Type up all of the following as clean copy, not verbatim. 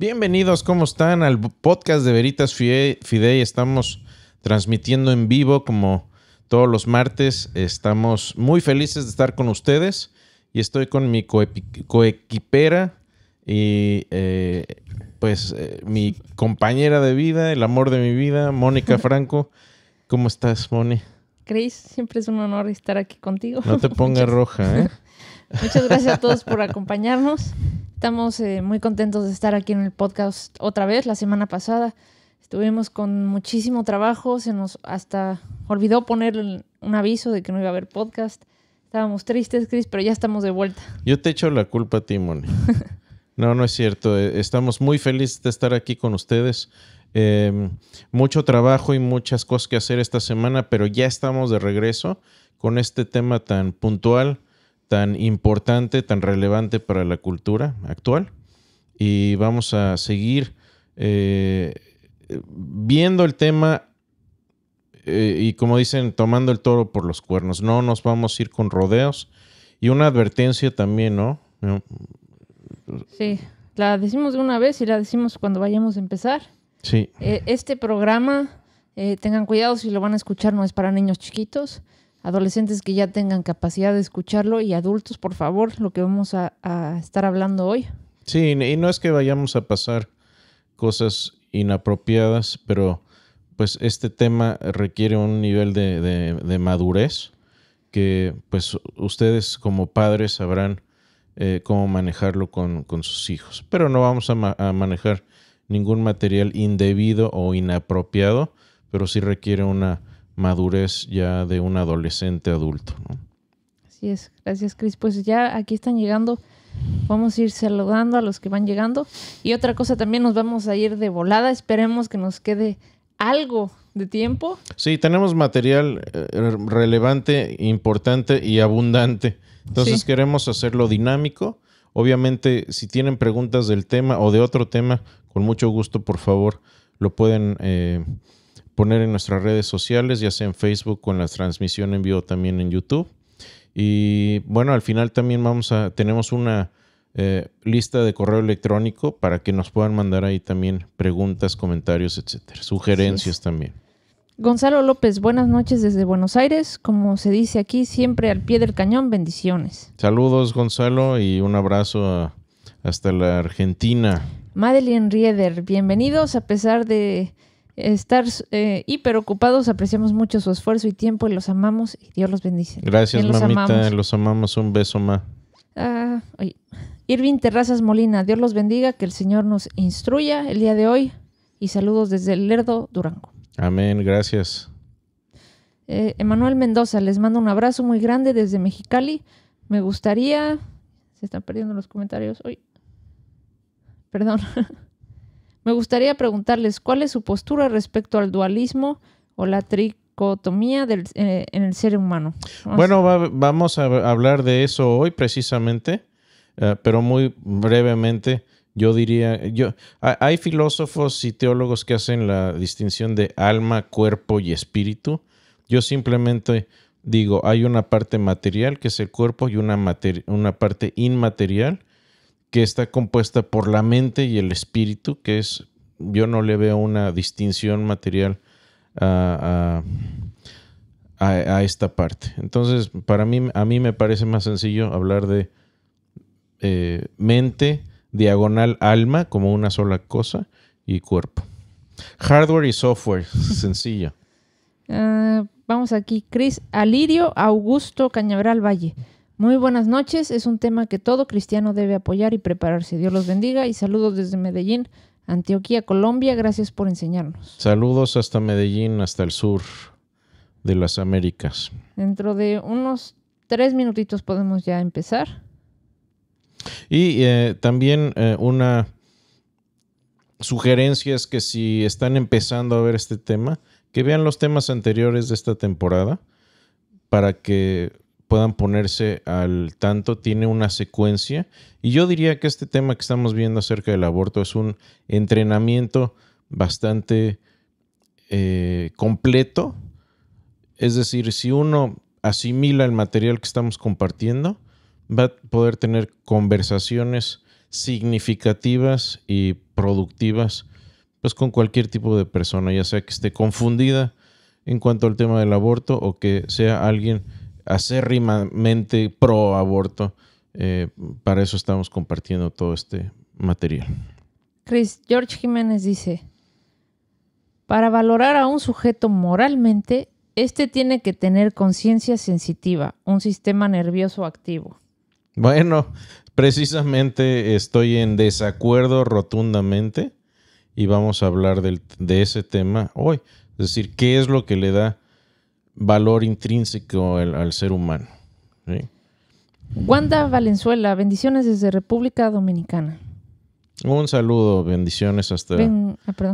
Bienvenidos, ¿cómo están? Al podcast de Veritas Fidei. Estamos transmitiendo en vivo como todos los martes. Estamos muy felices de estar con ustedes y estoy con mi coequipera y mi compañera de vida, el amor de mi vida, Mónica Franco. ¿Cómo estás, Moni? Cris, siempre es un honor estar aquí contigo. No te pongas roja, ¿eh? Muchas gracias a todos por acompañarnos. Estamos muy contentos de estar aquí en el podcast otra vez. La semana pasada estuvimos con muchísimo trabajo. Se nos hasta olvidó poner un aviso de que no iba a haber podcast. Estábamos tristes, Cris, pero ya estamos de vuelta. Yo te echo la culpa a ti, Moni. No es cierto. Estamos muy felices de estar aquí con ustedes. Mucho trabajo y muchas cosas que hacer esta semana, pero ya estamos de regreso con este tema tan puntual, tan importante, tan relevante para la cultura actual. Y vamos a seguir viendo el tema y, como dicen, tomando el toro por los cuernos. No nos vamos a ir con rodeos. Y una advertencia también, ¿no? Sí, la decimos de una vez y la decimos cuando vayamos a empezar. Sí. Este programa, tengan cuidado si lo van a escuchar, no es para niños chiquitos. Adolescentes que ya tengan capacidad de escucharlo y adultos, por favor, lo que vamos a estar hablando hoy. Sí, y no es que vayamos a pasar cosas inapropiadas, pero pues este tema requiere un nivel de madurez que pues ustedes como padres sabrán cómo manejarlo con sus hijos. Pero no vamos a manejar ningún material indebido o inapropiado, pero sí requiere una madurez ya de un adolescente adulto, ¿no? Así es, gracias, Cris. Pues ya aquí están llegando, vamos a ir saludando a los que van llegando. Y otra cosa, también nos vamos a ir de volada, esperemos que nos quede algo de tiempo. Sí, tenemos material relevante, importante y abundante. Entonces queremos hacerlo dinámico. Obviamente, si tienen preguntas del tema o de otro tema, con mucho gusto, por favor, lo pueden poner en nuestras redes sociales, ya sea en Facebook, con la transmisión en vivo también en YouTube. Y bueno, al final también tenemos una lista de correo electrónico para que nos puedan mandar ahí también preguntas, comentarios, etcétera, sugerencias también. Gonzalo López, buenas noches desde Buenos Aires. Como se dice aquí, siempre al pie del cañón, bendiciones. Saludos, Gonzalo, y un abrazo hasta la Argentina. Madeline Rieder, bienvenidos. A pesar de estar hiper ocupados, apreciamos mucho su esfuerzo y tiempo y los amamos y Dios los bendice. Gracias, mamita, los amamos. Un beso, ma. Irving Terrazas Molina, Dios los bendiga, que el Señor nos instruya el día de hoy y saludos desde Lerdo, Durango. Amén, gracias. Emanuel Mendoza, les mando un abrazo muy grande desde Mexicali. Me gustaría... Se están perdiendo los comentarios hoy. Perdón. Me gustaría preguntarles cuál es su postura respecto al dualismo o la tricotomía en el ser humano. Vamos a hablar de eso hoy precisamente, pero muy brevemente. Yo diría, hay filósofos y teólogos que hacen la distinción de alma, cuerpo y espíritu. Yo simplemente digo, hay una parte material, que es el cuerpo, y una parte inmaterial, que está compuesta por la mente y el espíritu, que es, yo no le veo una distinción material a esta parte. Entonces, a mí me parece más sencillo hablar de mente, diagonal alma, como una sola cosa, y cuerpo. Hardware y software, sencillo. Vamos aquí, Cris. Alirio Augusto Cañaveral Valle. Muy buenas noches. Es un tema que todo cristiano debe apoyar y prepararse. Dios los bendiga y saludos desde Medellín, Antioquia, Colombia. Gracias por enseñarnos. Saludos hasta Medellín, hasta el sur de las Américas. Dentro de unos 3 minutitos podemos ya empezar. Y también una sugerencia es que si están empezando a ver este tema, que vean los temas anteriores de esta temporada para que puedan ponerse al tanto. Tiene una secuencia y yo diría que este tema que estamos viendo acerca del aborto es un entrenamiento bastante completo. Es decir, si uno asimila el material que estamos compartiendo, va a poder tener conversaciones significativas y productivas, pues con cualquier tipo de persona, ya sea que esté confundida en cuanto al tema del aborto o que sea alguien acérrimamente pro aborto. Para eso estamos compartiendo todo este material. Chris, George Jiménez dice, para valorar a un sujeto moralmente, este tiene que tener conciencia sensitiva, un sistema nervioso activo. Bueno, precisamente estoy en desacuerdo rotundamente y vamos a hablar de ese tema hoy. Es decir, ¿qué es lo que le da valor intrínseco al ser humano? ¿Sí? Wanda Valenzuela, bendiciones desde República Dominicana. Un saludo, bendiciones hasta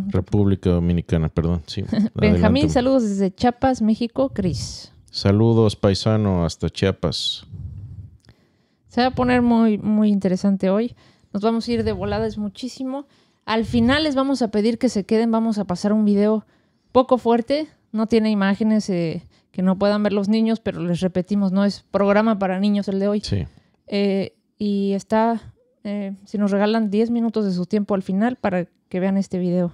República Dominicana, perdón. Sí, Benjamín, adelante. saludos desde Chiapas, México, Cris. Saludos, paisano, hasta Chiapas. Se va a poner muy, muy interesante hoy. Nos vamos a ir de voladas muchísimo. Al final les vamos a pedir que se queden. Vamos a pasar un video poco fuerte. No tiene imágenes que no puedan ver los niños, pero les repetimos, no es programa para niños el de hoy. Sí. Y está, si nos regalan 10 minutos de su tiempo al final para que vean este video.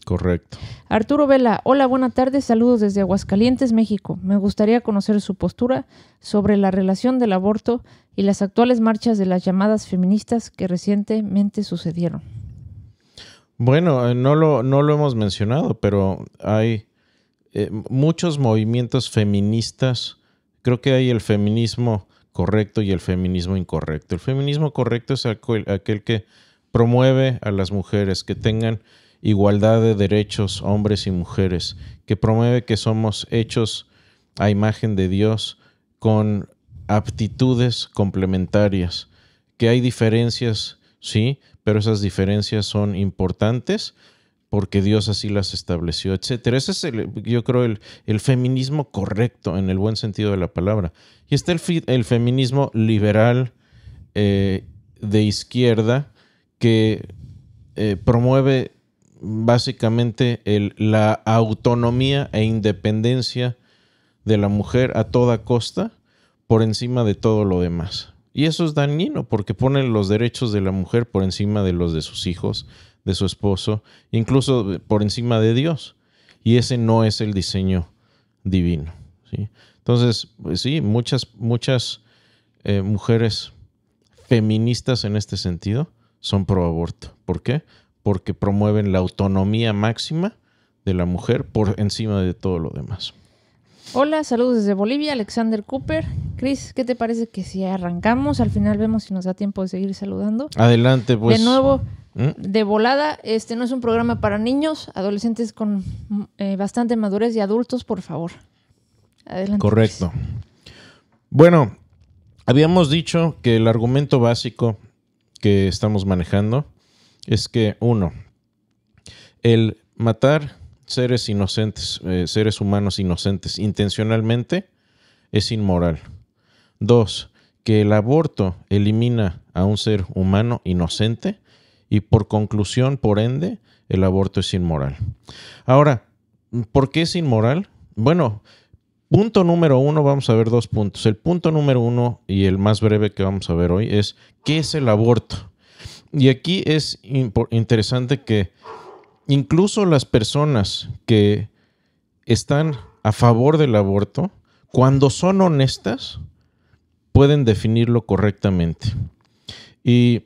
Correcto. Arturo Vela, hola, buenas tardes, saludos desde Aguascalientes, México. Me gustaría conocer su postura sobre la relación del aborto y las actuales marchas de las llamadas feministas que recientemente sucedieron. Bueno, no lo hemos mencionado, pero hay muchos movimientos feministas. Creo que hay el feminismo correcto y el feminismo incorrecto. El feminismo correcto es aquel que promueve a las mujeres que tengan igualdad de derechos, hombres y mujeres, que promueve que somos hechos a imagen de Dios con aptitudes complementarias, que hay diferencias, sí, pero esas diferencias son importantes porque Dios así las estableció, etcétera. Ese es, yo creo, el feminismo correcto en el buen sentido de la palabra. Y está el feminismo liberal de izquierda que promueve básicamente la autonomía e independencia de la mujer a toda costa por encima de todo lo demás. Y eso es dañino porque ponen los derechos de la mujer por encima de los de sus hijos, de su esposo, incluso por encima de Dios. Y ese no es el diseño divino, ¿sí? Entonces, pues sí, muchas mujeres feministas en este sentido son pro aborto. ¿Por qué? Porque promueven la autonomía máxima de la mujer por encima de todo lo demás. Hola, saludos desde Bolivia, Alexander Cooper. Chris, ¿qué te parece que si arrancamos? Al final vemos si nos da tiempo de seguir saludando. Adelante, pues. De nuevo, de volada, este no es un programa para niños, adolescentes con bastante madurez y adultos, por favor. Adelante. Correcto. Chris. Bueno, habíamos dicho que el argumento básico que estamos manejando es que, uno, el matar seres inocentes, seres humanos inocentes intencionalmente es inmoral. Dos, que el aborto elimina a un ser humano inocente y por conclusión, por ende, el aborto es inmoral. Ahora, ¿por qué es inmoral? Bueno, punto número uno, vamos a ver dos puntos. El punto número uno y el más breve que vamos a ver hoy es ¿qué es el aborto? Y aquí es interesante que incluso las personas que están a favor del aborto, cuando son honestas, pueden definirlo correctamente. Y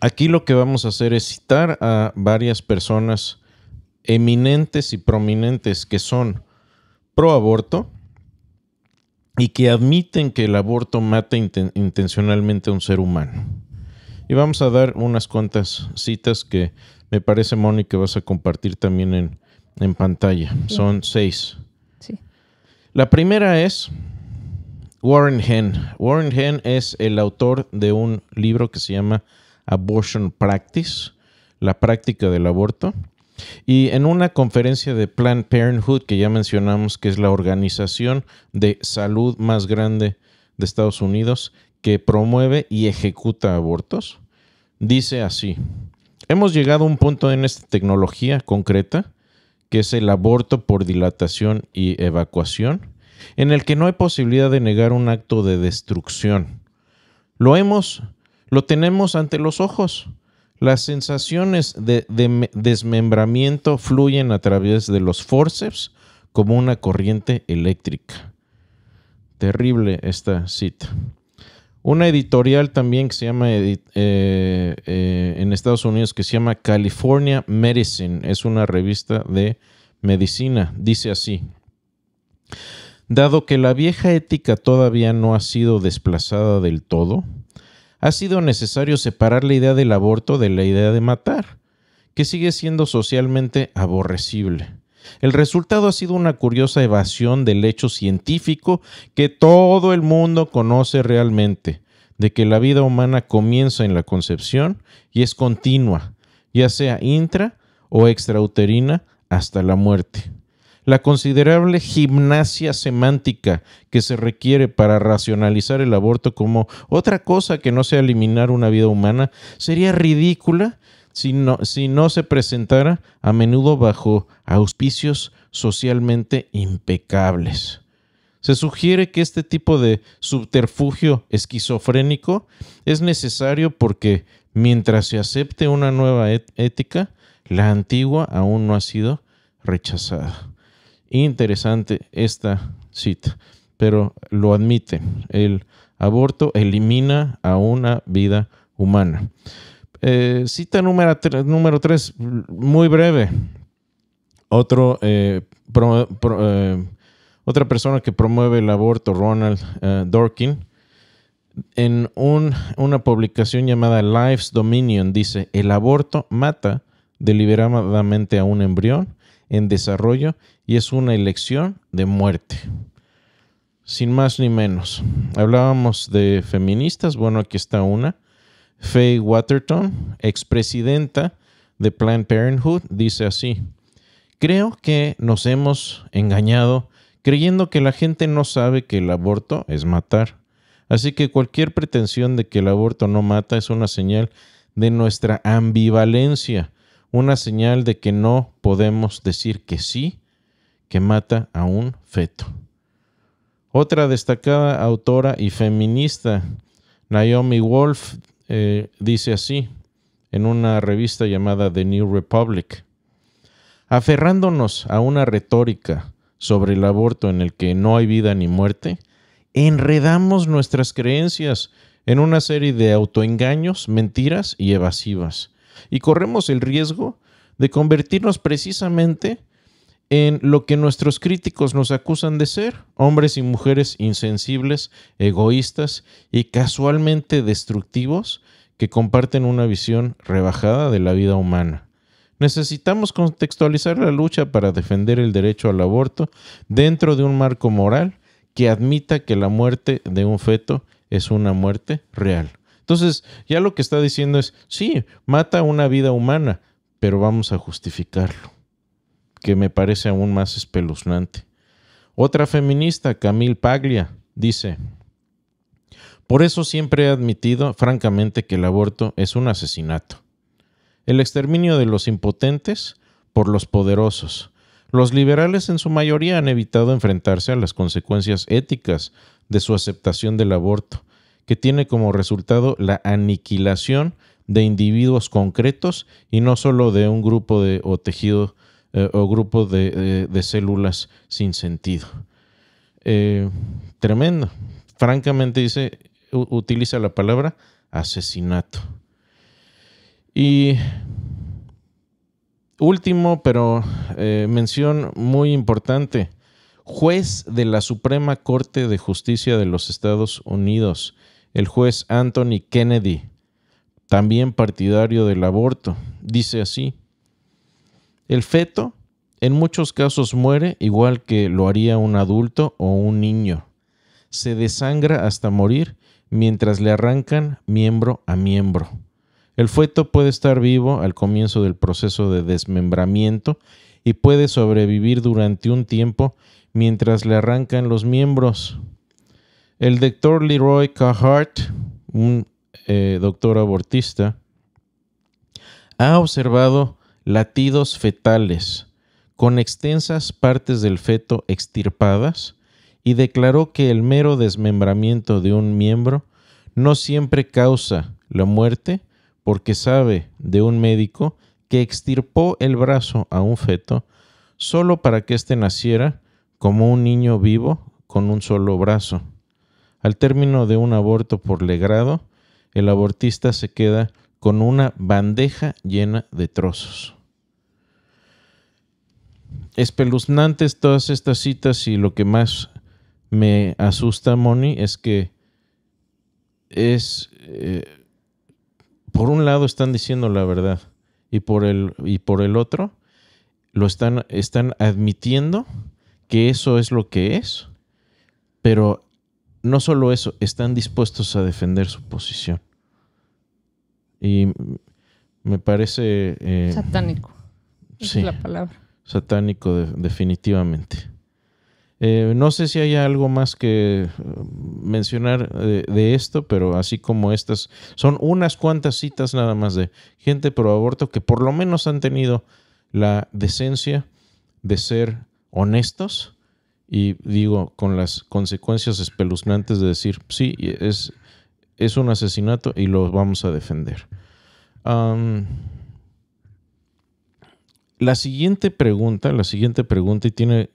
aquí lo que vamos a hacer es citar a varias personas eminentes y prominentes que son pro aborto y que admiten que el aborto mata intencionalmente a un ser humano. Y vamos a dar unas cuantas citas que me parece, Moni, que vas a compartir también en pantalla. Sí. Son 6. Sí. La primera es Warren Henn. Warren Henn es el autor de un libro que se llama Abortion Practice, la práctica del aborto. Y en una conferencia de Planned Parenthood, que ya mencionamos que es la organización de salud más grande de Estados Unidos, que promueve y ejecuta abortos, dice así: hemos llegado a un punto en esta tecnología concreta, que es el aborto por dilatación y evacuación, en el que no hay posibilidad de negar un acto de destrucción. Lo tenemos ante los ojos. Las sensaciones de desmembramiento fluyen a través de los forceps como una corriente eléctrica. Terrible esta cita. Una editorial también que se llama en Estados Unidos que se llama California Medicine, es una revista de medicina, dice así: dado que la vieja ética todavía no ha sido desplazada del todo, ha sido necesario separar la idea del aborto de la idea de matar, que sigue siendo socialmente aborrecible. El resultado ha sido una curiosa evasión del hecho científico que todo el mundo conoce realmente, de que la vida humana comienza en la concepción y es continua, ya sea intra o extrauterina, hasta la muerte. La considerable gimnasia semántica que se requiere para racionalizar el aborto como otra cosa que no sea eliminar una vida humana sería ridícula si no se presentara a menudo bajo auspicios socialmente impecables. Se sugiere que este tipo de subterfugio esquizofrénico es necesario porque mientras se acepte una nueva ética, la antigua aún no ha sido rechazada. Interesante esta cita, pero lo admiten. El aborto elimina a una vida humana. Cita número 3, muy breve. Otra persona que promueve el aborto, Ronald Dworkin, en una publicación llamada Life's Dominion, dice: el aborto mata deliberadamente a un embrión en desarrollo y es una elección de muerte. Sin más ni menos. Hablábamos de feministas. Bueno, aquí está una. Faye Waterton, expresidenta de Planned Parenthood, dice así: creo que nos hemos engañado creyendo que la gente no sabe que el aborto es matar. Así que cualquier pretensión de que el aborto no mata es una señal de nuestra ambivalencia, una señal de que no podemos decir que sí, que mata a un feto. Otra destacada autora y feminista, Naomi Wolf, dice así en una revista llamada The New Republic: aferrándonos a una retórica sobre el aborto en el que no hay vida ni muerte, enredamos nuestras creencias en una serie de autoengaños, mentiras y evasivas, y corremos el riesgo de convertirnos precisamente en lo que nuestros críticos nos acusan de ser: hombres y mujeres insensibles, egoístas y casualmente destructivos que comparten una visión rebajada de la vida humana. Necesitamos contextualizar la lucha para defender el derecho al aborto dentro de un marco moral que admita que la muerte de un feto es una muerte real. Entonces, ya lo que está diciendo es: sí, mata una vida humana, pero vamos a justificarlo, que me parece aún más espeluznante. Otra feminista, Camille Paglia, dice: por eso siempre he admitido francamente que el aborto es un asesinato. El exterminio de los impotentes por los poderosos. Los liberales en su mayoría han evitado enfrentarse a las consecuencias éticas de su aceptación del aborto, que tiene como resultado la aniquilación de individuos concretos y no solo de un grupo o tejido o grupo de células sin sentido. Tremendo. Francamente dice, utiliza la palabra asesinato. Y último, pero mención muy importante: juez de la Suprema Corte de Justicia de los Estados Unidos, el juez Anthony Kennedy, también partidario del aborto, dice así: el feto en muchos casos muere igual que lo haría un adulto o un niño. Se desangra hasta morir mientras le arrancan miembro a miembro. El feto puede estar vivo al comienzo del proceso de desmembramiento y puede sobrevivir durante un tiempo mientras le arrancan los miembros. El doctor Leroy Carhart, un doctor abortista, ha observado latidos fetales con extensas partes del feto extirpadas y declaró que el mero desmembramiento de un miembro no siempre causa la muerte, porque sabe de un médico que extirpó el brazo a un feto solo para que éste naciera como un niño vivo con un solo brazo. Al término de un aborto por legrado, el abortista se queda con una bandeja llena de trozos. Espeluznantes todas estas citas, y lo que más me asusta, Moni, es que por un lado están diciendo la verdad y por el otro están admitiendo que eso es lo que es, pero no solo eso, están dispuestos a defender su posición. Y me parece... satánico. Esa es la palabra. Satánico, definitivamente. No sé si hay algo más que mencionar de esto, pero así como estas, son unas cuantas citas nada más de gente pro aborto que por lo menos han tenido la decencia de ser honestos y digo, con las consecuencias espeluznantes de decir, sí, es un asesinato y lo vamos a defender. La siguiente pregunta y tiene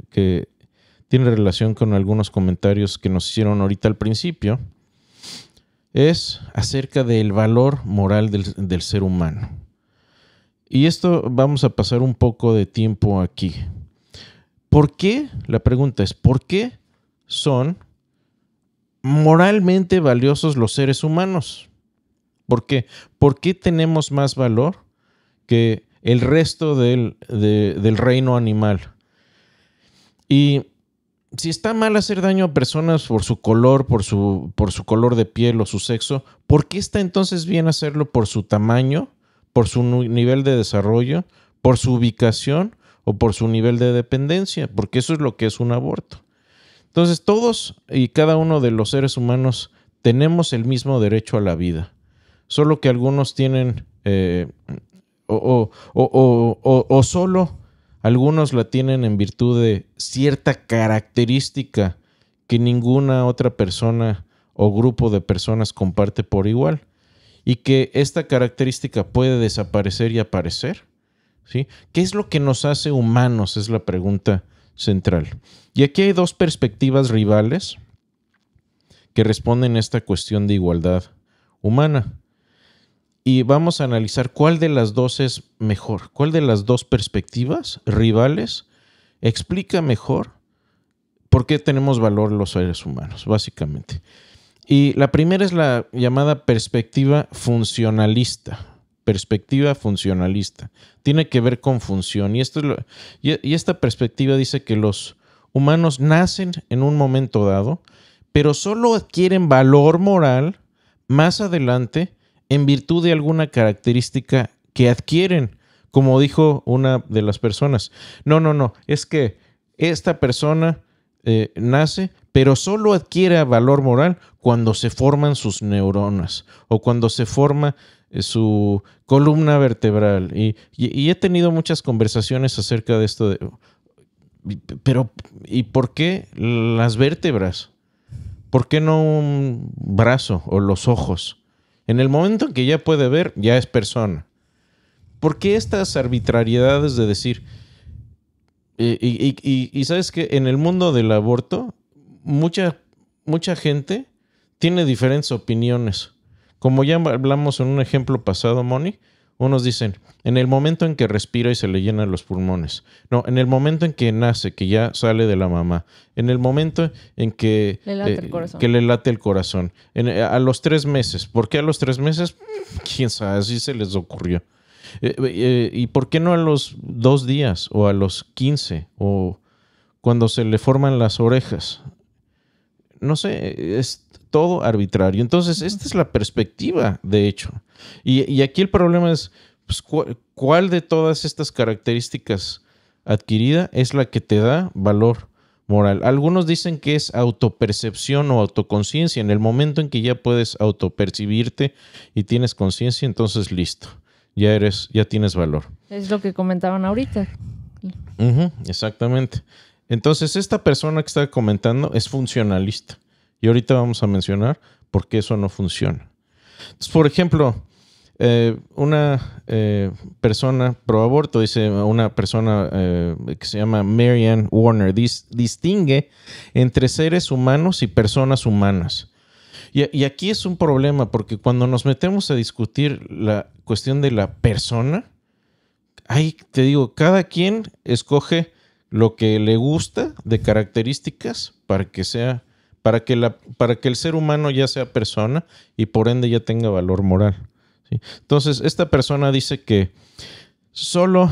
relación con algunos comentarios que nos hicieron ahorita al principio, es acerca del valor moral del ser humano. Y esto vamos a pasar un poco de tiempo aquí. ¿Por qué? La pregunta es, ¿por qué son moralmente valiosos los seres humanos? ¿Por qué? ¿Por qué tenemos más valor que el resto del reino animal? Y si está mal hacer daño a personas por su color, por su color de piel o su sexo, ¿por qué está entonces bien hacerlo por su tamaño, por su nivel de desarrollo, por su ubicación o por su nivel de dependencia? Porque eso es lo que es un aborto. Entonces, todos y cada uno de los seres humanos tenemos el mismo derecho a la vida, solo que algunos tienen o solo algunos la tienen en virtud de cierta característica que ninguna otra persona o grupo de personas comparte por igual, y que esta característica puede desaparecer y aparecer, ¿sí? ¿Qué es lo que nos hace humanos? Es la pregunta central. Y aquí hay dos perspectivas rivales que responden a esta cuestión de igualdad humana. Y vamos a analizar cuál de las dos es mejor, cuál de las dos perspectivas rivales explica mejor por qué tenemos valor los seres humanos, básicamente. Y la primera es la llamada perspectiva funcionalista. Perspectiva funcionalista. Tiene que ver con función. Y esta perspectiva dice que los humanos nacen en un momento dado, pero solo adquieren valor moral más adelante en virtud de alguna característica que adquieren, como dijo una de las personas. No, es que esta persona nace, pero solo adquiere valor moral cuando se forman sus neuronas o cuando se forma su columna vertebral. Y he tenido muchas conversaciones acerca de esto. Pero, ¿y por qué las vértebras? ¿Por qué no un brazo o los ojos? En el momento en que ya puede ver, ya es persona. ¿Por qué estas arbitrariedades de decir? Y sabes que en el mundo del aborto, mucha gente tiene diferentes opiniones. Como ya hablamos en un ejemplo pasado, Moni, unos dicen, en el momento en que respira y se le llenan los pulmones. No, en el momento en que nace, que ya sale de la mamá. En el momento en que le late el corazón. Que le late el corazón. A los 3 meses. ¿Por qué a los 3 meses? Quién sabe, así se les ocurrió. ¿Y por qué no a los 2 días o a los 15 o cuando se le forman las orejas? No sé, es todo arbitrario. Entonces, esta es la perspectiva, de hecho. Y aquí el problema es, pues, ¿cuál de todas estas características adquirida es la que te da valor moral? Algunos dicen que es autopercepción o autoconciencia. En el momento en que ya puedes autopercibirte y tienes conciencia, entonces listo, ya tienes valor. Es lo que comentaban ahorita. Exactamente. Entonces, esta persona que está comentando es funcionalista. Y ahorita vamos a mencionar por qué eso no funciona. Entonces, por ejemplo, Una persona pro aborto, dice una persona que se llama Marianne Warner, distingue entre seres humanos y personas humanas. Y aquí es un problema, porque cuando nos metemos a discutir la cuestión de la persona, ahí te digo, cada quien escoge lo que le gusta de características para que el ser humano ya sea persona y por ende ya tenga valor moral. ¿Sí? Entonces, esta persona dice que solo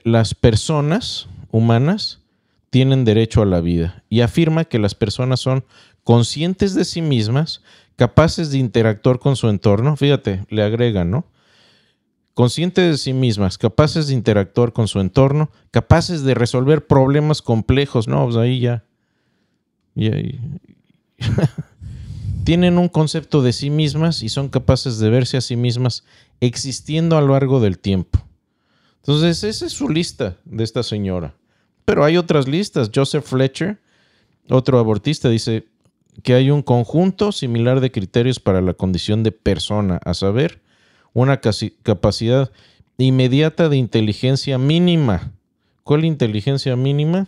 las personas humanas tienen derecho a la vida y afirma que las personas son conscientes de sí mismas, capaces de interactuar con su entorno. Fíjate, le agrega, ¿no? Conscientes de sí mismas, capaces de interactuar con su entorno, capaces de resolver problemas complejos. No, pues ahí ya. Tienen un concepto de sí mismas y son capaces de verse a sí mismas existiendo a lo largo del tiempo. Entonces, esa es su lista de esta señora. Pero hay otras listas. Joseph Fletcher, otro abortista, dice que hay un conjunto similar de criterios para la condición de persona, a saber, una capacidad inmediata de inteligencia mínima. ¿Cuál inteligencia mínima?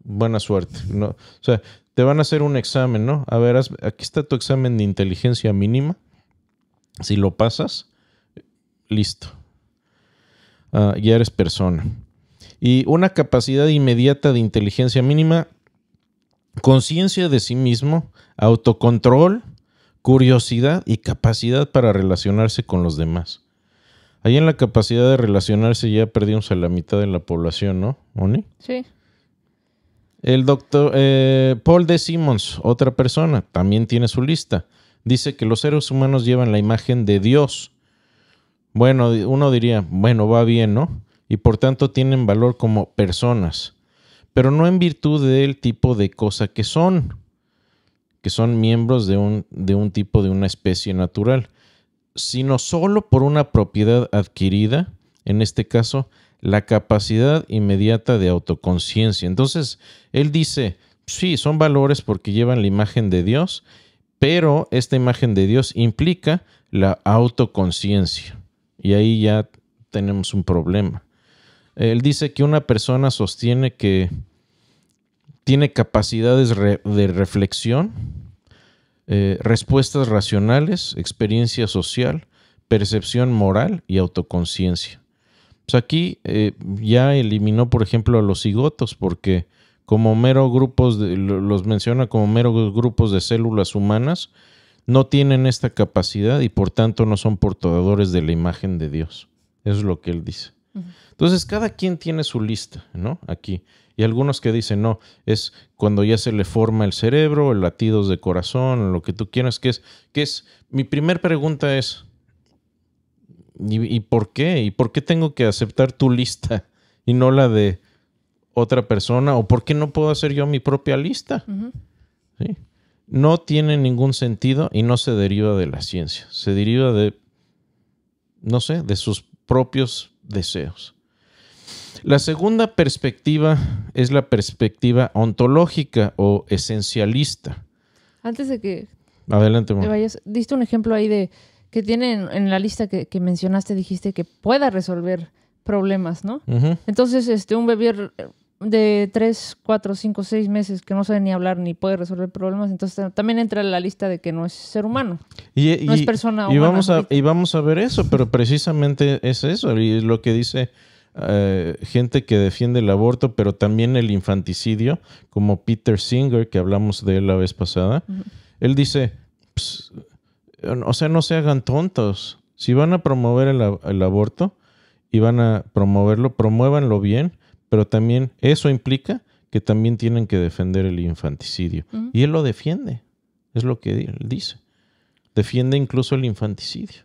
Buena suerte, ¿no? O sea, te van a hacer un examen, ¿no? A ver, aquí está tu examen de inteligencia mínima. Si lo pasas, listo. Ya eres persona. Y una capacidad inmediata de inteligencia mínima, conciencia de sí mismo, autocontrol, curiosidad y capacidad para relacionarse con los demás. Ahí en la capacidad de relacionarse ya perdimos a la mitad de la población, ¿no, Moni? Sí. El doctor Paul D. Simmons, otra persona, también tiene su lista. Dice que los seres humanos llevan la imagen de Dios. Bueno, uno diría, bueno, va bien, ¿no? Y por tanto tienen valor como personas, pero no en virtud del tipo de cosa que son miembros de un tipo de una especie natural, sino solo por una propiedad adquirida, en este caso, la capacidad inmediata de autoconciencia. Entonces, él dice, sí, son valores porque llevan la imagen de Dios, pero esta imagen de Dios implica la autoconciencia. Y ahí ya tenemos un problema. Él dice que una persona sostiene que tiene capacidades de reflexión, respuestas racionales, experiencia social, percepción moral y autoconciencia. Pues aquí ya eliminó, por ejemplo, a los cigotos, porque como los menciona como meros grupos de células humanas, no tienen esta capacidad y por tanto no son portadores de la imagen de Dios. Eso es lo que él dice. Uh-huh. Entonces, cada quien tiene su lista, ¿no? Aquí. Y algunos que dicen, no, es cuando ya se le forma el cerebro, el latidos de corazón, lo que tú quieras, ¿qué es? Mi primer pregunta es, ¿y por qué? ¿Y por qué tengo que aceptar tu lista y no la de otra persona? ¿O por qué no puedo hacer yo mi propia lista? Uh-huh. ¿Sí? No tiene ningún sentido y no se deriva de la ciencia. Se deriva de, no sé, de sus propios deseos. La segunda perspectiva es la perspectiva ontológica o esencialista. Antes de que adelante, te vayas, diste un ejemplo ahí de que tiene en la lista que mencionaste, dijiste que pueda resolver problemas, ¿no? Uh-huh. Entonces, un bebé de 3, 4, 5, 6 meses que no sabe ni hablar ni puede resolver problemas, entonces también entra en la lista de que no es ser humano, no es persona humana. Y vamos a ver eso, pero precisamente es eso, y es lo que dice gente que defiende el aborto, pero también el infanticidio, como Peter Singer, que hablamos de él la vez pasada. Uh-huh. Él dice, o sea, no se hagan tontos. Si van a promover el aborto y van a promoverlo, promuévanlo bien, pero también eso implica que también tienen que defender el infanticidio. Uh-huh. Y él lo defiende, es lo que él dice. Defiende incluso el infanticidio.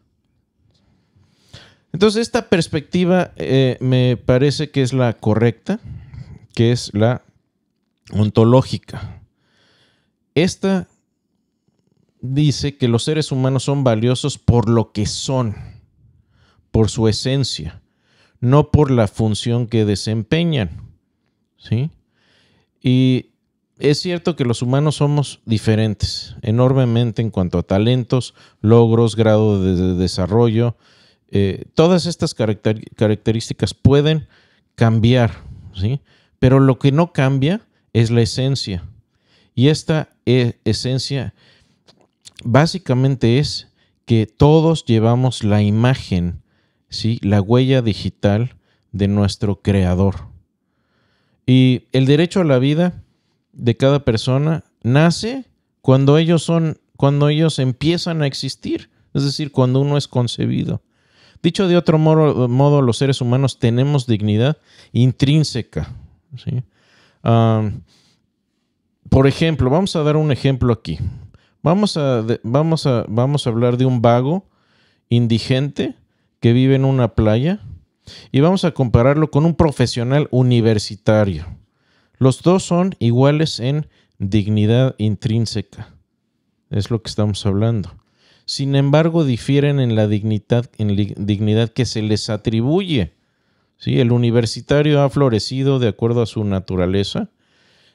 Entonces, esta perspectiva me parece que es la correcta, que es la ontológica. Esta dice que los seres humanos son valiosos por lo que son, por su esencia, no por la función que desempeñan, ¿sí? Y es cierto que los humanos somos diferentes enormemente en cuanto a talentos, logros, grado de desarrollo. Todas estas características pueden cambiar, ¿sí? Pero lo que no cambia es la esencia. Y esta esencia básicamente es que todos llevamos la imagen, ¿sí? La huella digital de nuestro creador. Y el derecho a la vida de cada persona nace cuando ellos empiezan a existir, es decir, cuando uno es concebido. Dicho de otro modo, los seres humanos tenemos dignidad intrínseca, ¿sí? Por ejemplo, vamos a dar un ejemplo aquí. Vamos a hablar de un vago indigente que vive en una playa y vamos a compararlo con un profesional universitario. Los dos son iguales en dignidad intrínseca. Es lo que estamos hablando. Sin embargo, difieren en la dignidad que se les atribuye. ¿Sí? El universitario ha florecido de acuerdo a su naturaleza.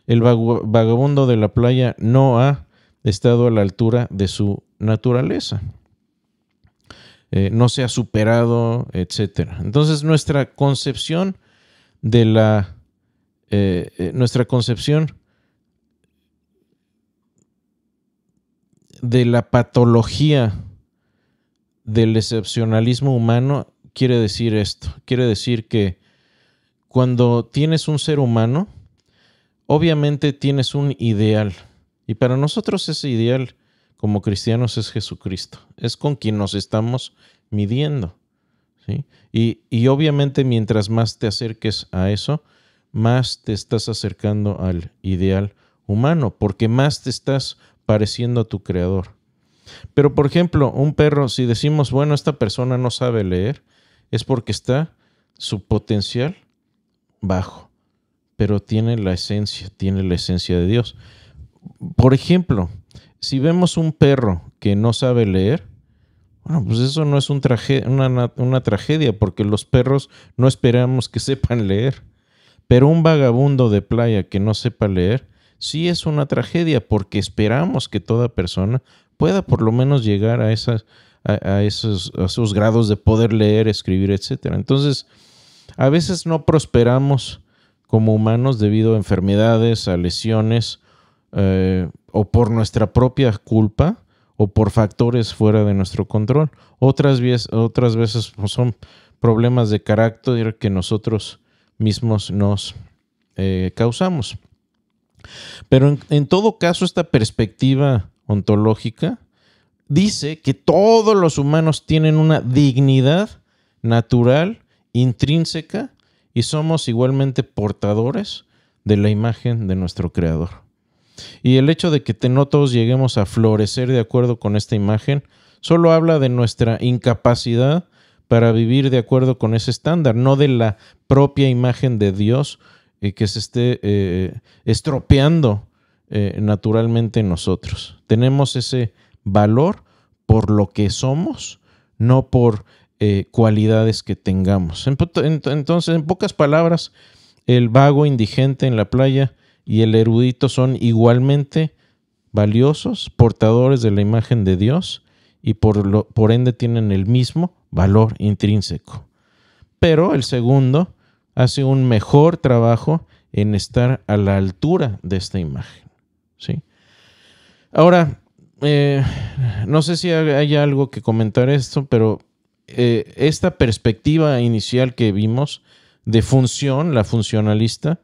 El vagabundo de la playa no ha estado a la altura de su naturaleza. No se ha superado, etc. Entonces, nuestra concepción de la patología del excepcionalismo humano quiere decir esto. Quiere decir que cuando tienes un ser humano, obviamente tienes un ideal. Y para nosotros ese ideal como cristianos es Jesucristo. Es con quien nos estamos midiendo, ¿sí? Y obviamente mientras más te acerques a eso, más te estás acercando al ideal humano, porque más te estás pareciendo a tu creador. Pero, por ejemplo, un perro, si decimos, bueno, esta persona no sabe leer, es porque está su potencial bajo, pero tiene la esencia de Dios. Por ejemplo, si vemos un perro que no sabe leer, bueno, pues eso no es una tragedia, porque los perros no esperamos que sepan leer. Pero un vagabundo de playa que no sepa leer, sí es una tragedia, porque esperamos que toda persona pueda por lo menos llegar a esos grados de poder leer, escribir, etc. Entonces, a veces no prosperamos como humanos debido a enfermedades, a lesiones, o por nuestra propia culpa, o por factores fuera de nuestro control. Otras veces son problemas de carácter que nosotros mismos nos causamos. Pero en todo caso, esta perspectiva ontológica dice que todos los humanos tienen una dignidad natural, intrínseca, y somos igualmente portadores de la imagen de nuestro Creador. Y el hecho de que no todos lleguemos a florecer de acuerdo con esta imagen solo habla de nuestra incapacidad para vivir de acuerdo con ese estándar, no de la propia imagen de Dios que se esté estropeando naturalmente en nosotros. Tenemos ese valor por lo que somos, no por cualidades que tengamos. Entonces, en pocas palabras, el vago indigente en la playa y el erudito son igualmente valiosos, portadores de la imagen de Dios, y por ende tienen el mismo valor intrínseco. Pero el segundo hace un mejor trabajo en estar a la altura de esta imagen, ¿sí? Ahora, no sé si hay algo que comentar esto, pero esta perspectiva inicial que vimos de función, la funcionalista,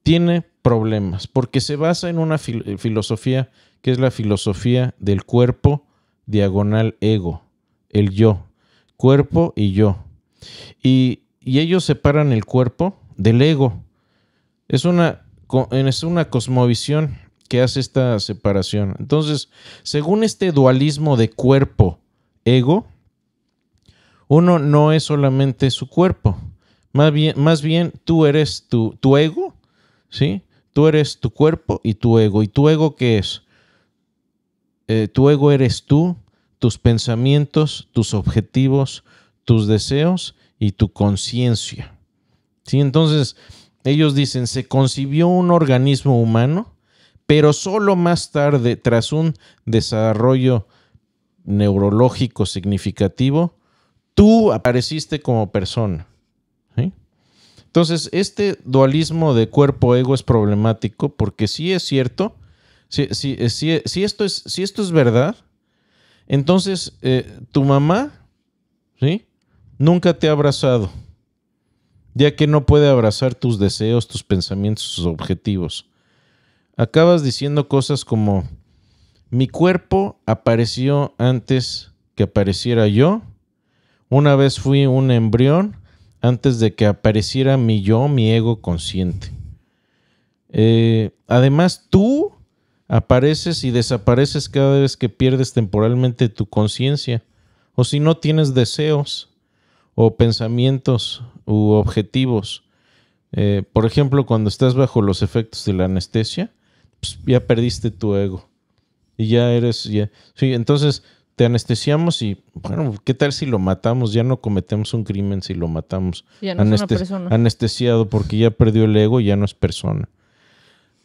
tiene problemas porque se basa en una filosofía que es la filosofía del cuerpo diagonal ego, el yo, cuerpo y yo. Y ellos separan el cuerpo del ego. Es una cosmovisión que hace esta separación. Entonces, según este dualismo de cuerpo-ego, uno no es solamente su cuerpo. Más bien tú eres tu ego, ¿sí? Tú eres tu cuerpo y tu ego. ¿Y tu ego qué es? Tu ego eres tú, tus pensamientos, tus objetivos, tus deseos y tu conciencia, ¿sí? Entonces, ellos dicen, se concibió un organismo humano pero solo más tarde, tras un desarrollo neurológico significativo, tú apareciste como persona. ¿Sí? Entonces, este dualismo de cuerpo-ego es problemático porque sí es cierto, si esto es verdad, entonces tu mamá, ¿sí?, nunca te ha abrazado, ya que no puede abrazar tus deseos, tus pensamientos, tus objetivos. Acabas diciendo cosas como: mi cuerpo apareció antes que apareciera yo. Una vez fui un embrión antes de que apareciera mi yo, mi ego consciente. Además, tú apareces y desapareces cada vez que pierdes temporalmente tu conciencia, o si no tienes deseos o pensamientos u objetivos. Por ejemplo, cuando estás bajo los efectos de la anestesia, pues ya perdiste tu ego y ya eres... Sí, entonces te anestesiamos y, bueno, ¿qué tal si lo matamos? Ya no cometemos un crimen si lo matamos. Ya no es una persona. Anestesiado, porque ya perdió el ego y ya no es persona.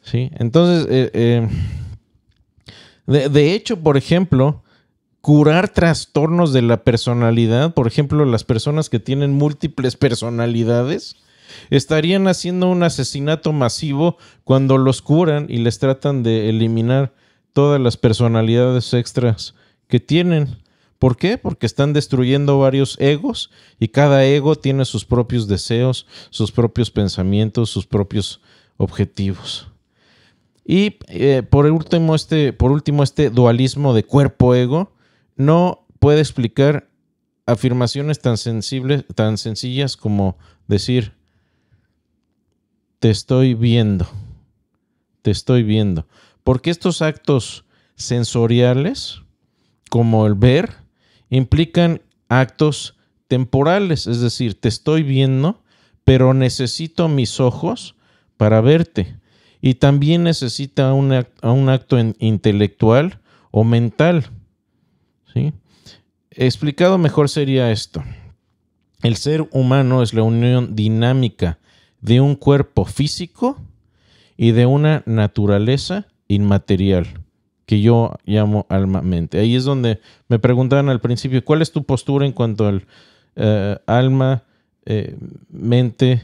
¿Sí? Entonces, de hecho, por ejemplo, curar trastornos de la personalidad, por ejemplo, las personas que tienen múltiples personalidades, estarían haciendo un asesinato masivo cuando los curan y les tratan de eliminar todas las personalidades extras que tienen. ¿Por qué? Porque están destruyendo varios egos y cada ego tiene sus propios deseos, sus propios pensamientos, sus propios objetivos. Y por último, este dualismo de cuerpo-ego no puede explicar afirmaciones tan sencillas como decir: te estoy viendo, porque estos actos sensoriales, como el ver, implican actos temporales, es decir, te estoy viendo, pero necesito mis ojos para verte, y también necesita un acto intelectual o mental. ¿Sí? Explicado mejor sería esto: el ser humano es la unión dinámica de un cuerpo físico y de una naturaleza inmaterial, que yo llamo alma-mente. Ahí es donde me preguntaban al principio: ¿cuál es tu postura en cuanto al alma, mente?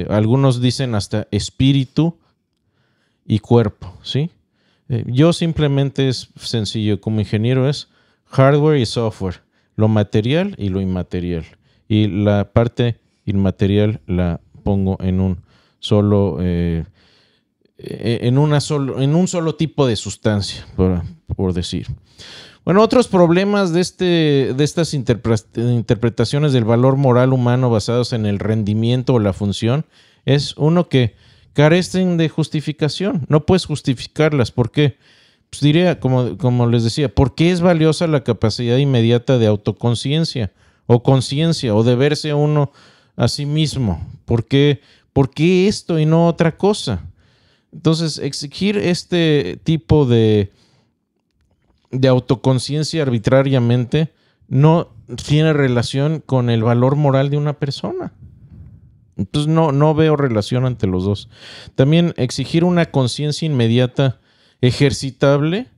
Algunos dicen hasta espíritu y cuerpo, ¿sí? Yo simplemente, es sencillo, como ingeniero, es hardware y software, lo material y lo inmaterial. Y la parte inmaterial la pongo en un solo en un solo tipo de sustancia, por decir. Bueno, otros problemas de estas interpretaciones del valor moral humano basados en el rendimiento o la función es uno que carecen de justificación. No puedes justificarlas. ¿Por qué? Pues diría, como les decía, ¿por qué es valiosa la capacidad inmediata de autoconciencia o conciencia o de verse a uno a sí mismo? ¿Por qué esto y no otra cosa? Entonces, exigir este tipo de autoconciencia arbitrariamente no tiene relación con el valor moral de una persona. Entonces no veo relación entre los dos. También exigir una conciencia inmediata ejercitable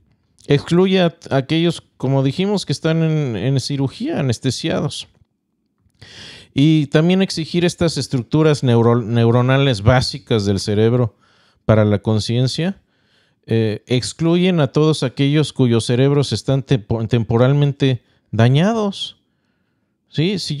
excluye a aquellos, como dijimos, que están en cirugía, anestesiados. Y también exigir estas estructuras neuronales básicas del cerebro para la conciencia excluyen a todos aquellos cuyos cerebros están temporalmente dañados. ¿Sí? Si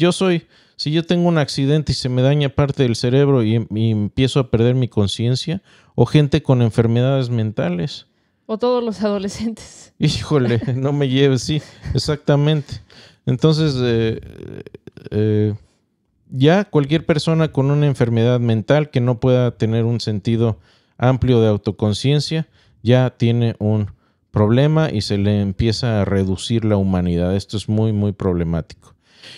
yo tengo un accidente y se me daña parte del cerebro y empiezo a perder mi conciencia, o gente con enfermedades mentales. O todos los adolescentes. Híjole, no me lleves, sí, exactamente. Entonces, ya cualquier persona con una enfermedad mental que no pueda tener un sentido amplio de autoconciencia, ya tiene un problema y se le empieza a reducir la humanidad. Esto es muy, muy problemático.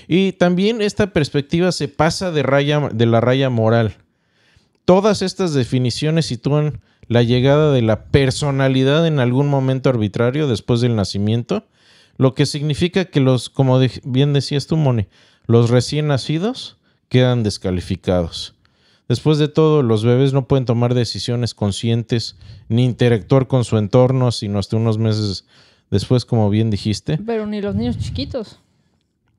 Y también esta perspectiva se pasa de la raya moral. Todas estas definiciones sitúan la llegada de la personalidad en algún momento arbitrario después del nacimiento, lo que significa que como bien decías tú, Moni, los recién nacidos quedan descalificados. Después de todo, los bebés no pueden tomar decisiones conscientes ni interactuar con su entorno, sino hasta unos meses después, como bien dijiste. Pero ni los niños chiquitos.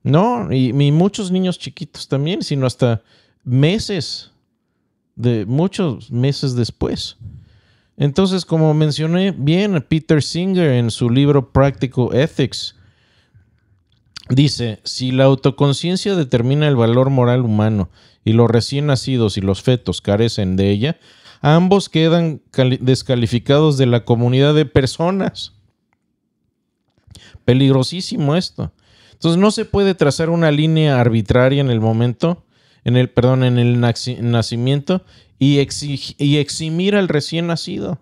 No, y muchos niños chiquitos también, sino hasta muchos meses después. Entonces, como mencioné bien, Peter Singer en su libro Practical Ethics dice, si la autoconciencia determina el valor moral humano y los recién nacidos y los fetos carecen de ella, ambos quedan descalificados de la comunidad de personas. Peligrosísimo esto. Entonces no se puede trazar una línea arbitraria en el nacimiento y eximir al recién nacido.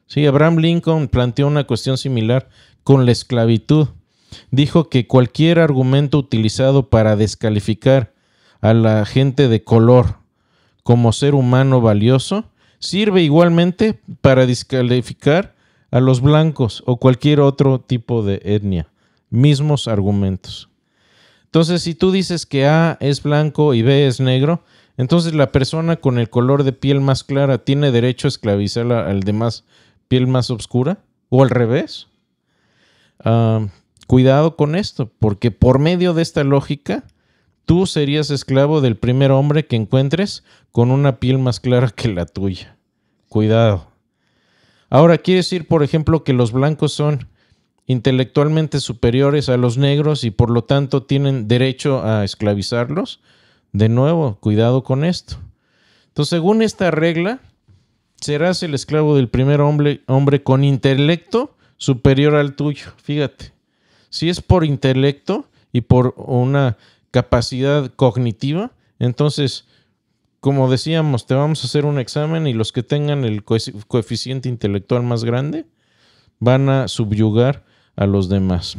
Sí, Abraham Lincoln planteó una cuestión similar con la esclavitud. Dijo que cualquier argumento utilizado para descalificar a la gente de color como ser humano valioso sirve igualmente para descalificar a los blancos o cualquier otro tipo de etnia. Mismos argumentos. Entonces, si tú dices que A es blanco y B es negro, entonces la persona con el color de piel más clara tiene derecho a esclavizar al demás piel más oscura, o al revés. Cuidado con esto, porque por medio de esta lógica, tú serías esclavo del primer hombre que encuentres con una piel más clara que la tuya. Cuidado. Ahora, quiere decir, por ejemplo, que los blancos son intelectualmente superiores a los negros y por lo tanto tienen derecho a esclavizarlos. De nuevo, cuidado con esto. Entonces, según esta regla, serás el esclavo del primer hombre con intelecto superior al tuyo. Fíjate, si es por intelecto y por una capacidad cognitiva, entonces, como decíamos, te vamos a hacer un examen y los que tengan el coeficiente intelectual más grande van a subyugar a los demás.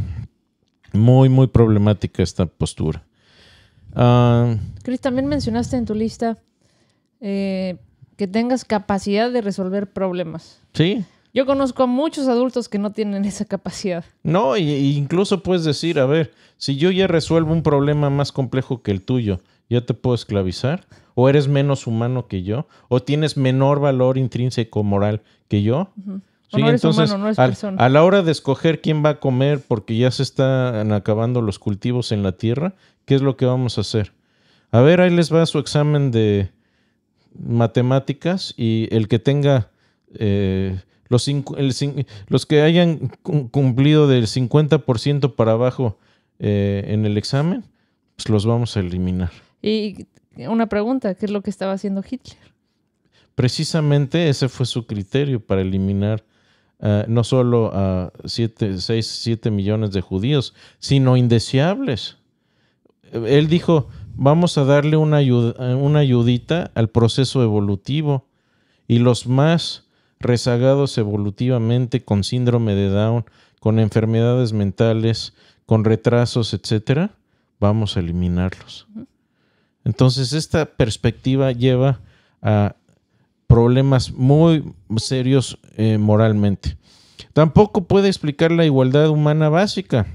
Muy, muy problemática esta postura. Chris, también mencionaste en tu lista que tengas capacidad de resolver problemas. Sí. Yo conozco a muchos adultos que no tienen esa capacidad. No, y incluso puedes decir, a ver, si yo ya resuelvo un problema más complejo que el tuyo, ¿ya te puedo esclavizar? ¿O eres menos humano que yo? ¿O tienes menor valor intrínseco moral que yo? Uh-huh. Sí, no eres entonces, humano, no eres persona. A la hora de escoger quién va a comer porque ya se están acabando los cultivos en la tierra, ¿qué es lo que vamos a hacer? A ver, ahí les va su examen de matemáticas y el que tenga los que hayan cumplido del 50% para abajo en el examen, pues los vamos a eliminar. Y una pregunta, ¿qué es lo que estaba haciendo Hitler? Precisamente ese fue su criterio para eliminar no solo a 7 millones de judíos, sino indeseables. Él dijo, vamos a darle una ayudita al proceso evolutivo y los más rezagados evolutivamente con síndrome de Down, con enfermedades mentales, con retrasos, etcétera, vamos a eliminarlos. Entonces, esta perspectiva lleva a problemas muy serios moralmente. Tampoco puede explicar la igualdad humana básica.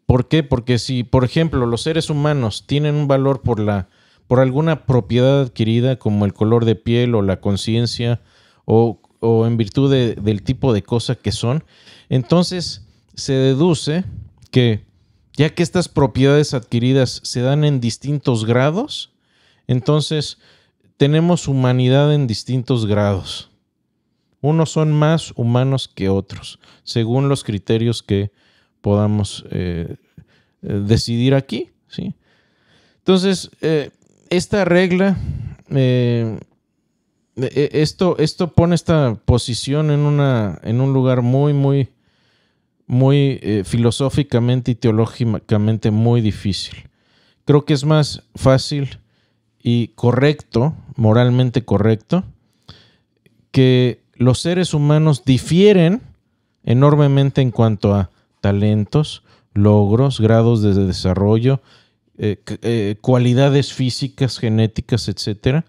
¿Por qué? Porque si, por ejemplo, los seres humanos tienen un valor por alguna propiedad adquirida, como el color de piel o la conciencia, o en virtud del tipo de cosa que son, entonces se deduce que ya que estas propiedades adquiridas se dan en distintos grados, entonces tenemos humanidad en distintos grados. Unos son más humanos que otros, según los criterios que podamos decidir aquí, ¿sí? Entonces, esta regla, esto pone esta posición en un lugar muy filosóficamente y teológicamente muy difícil. Creo que es más fácil y correcto, moralmente correcto, que los seres humanos difieren enormemente en cuanto a talentos, logros, grados de desarrollo, cualidades físicas, genéticas, etcétera,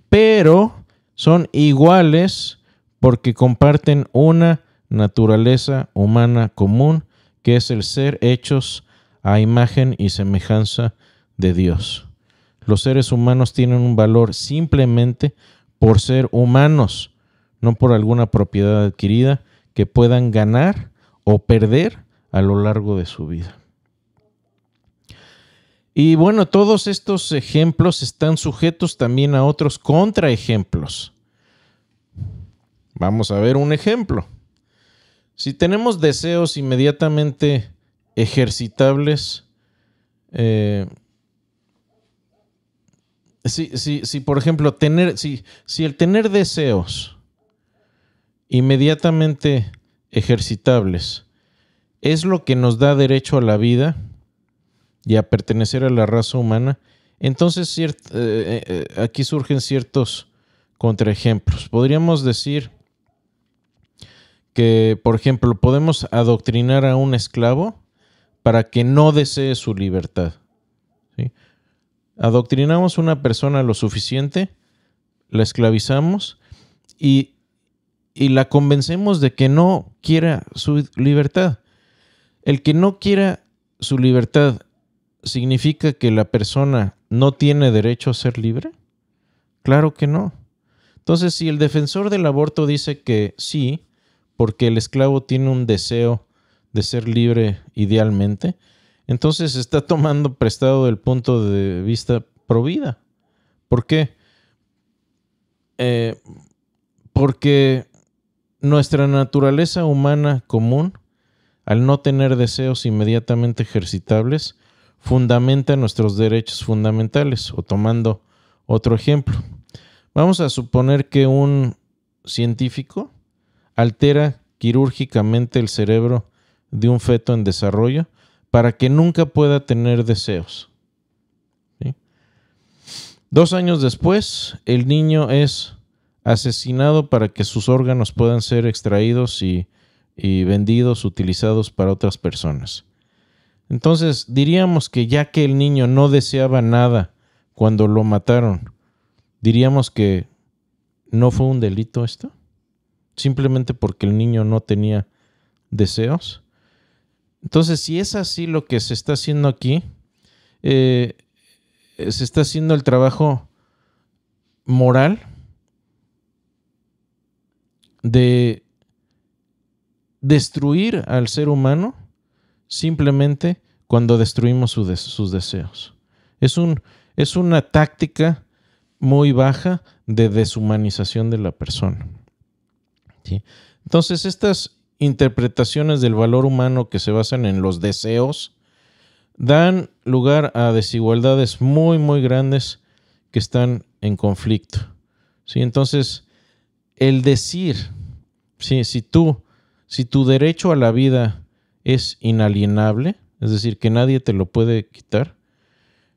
pero son iguales porque comparten una naturaleza humana común, que es el ser hechos a imagen y semejanza de Dios. Los seres humanos tienen un valor simplemente por ser humanos, no por alguna propiedad adquirida que puedan ganar o perder a lo largo de su vida. Y bueno, todos estos ejemplos están sujetos también a otros contraejemplos. Vamos a ver un ejemplo. Si tenemos deseos inmediatamente ejercitables, por ejemplo, si el tener deseos inmediatamente ejercitables es lo que nos da derecho a la vida y a pertenecer a la raza humana, entonces aquí surgen ciertos contraejemplos. Podríamos decir que, por ejemplo, podemos adoctrinar a un esclavo para que no desee su libertad, ¿sí? Adoctrinamos a una persona lo suficiente, la esclavizamos y la convencemos de que no quiera su libertad. El que no quiera su libertad ¿significa que la persona no tiene derecho a ser libre? Claro que no. Entonces, si el defensor del aborto dice que sí, porque el esclavo tiene un deseo de ser libre idealmente, entonces está tomando prestado del punto de vista pro vida. ¿Por qué? Porque nuestra naturaleza humana común, al no tener deseos inmediatamente ejercitables, fundamenta nuestros derechos fundamentales. O tomando otro ejemplo, vamos a suponer que un científico altera quirúrgicamente el cerebro de un feto en desarrollo para que nunca pueda tener deseos, ¿sí? 2 años después, el niño es asesinado para que sus órganos puedan ser extraídos y vendidos, utilizados para otras personas. Entonces, diríamos que ya que el niño no deseaba nada cuando lo mataron, diríamos que no fue un delito esto, simplemente porque el niño no tenía deseos. Entonces, si es así lo que se está haciendo aquí, se está haciendo el trabajo moral de destruir al ser humano simplemente cuando destruimos sus deseos. Es una táctica muy baja de deshumanización de la persona, ¿sí? Entonces, estas interpretaciones del valor humano que se basan en los deseos dan lugar a desigualdades muy, muy grandes que están en conflicto, ¿sí? Entonces, el decir, ¿sí? Si tu derecho a la vida es inalienable, es decir, que nadie te lo puede quitar,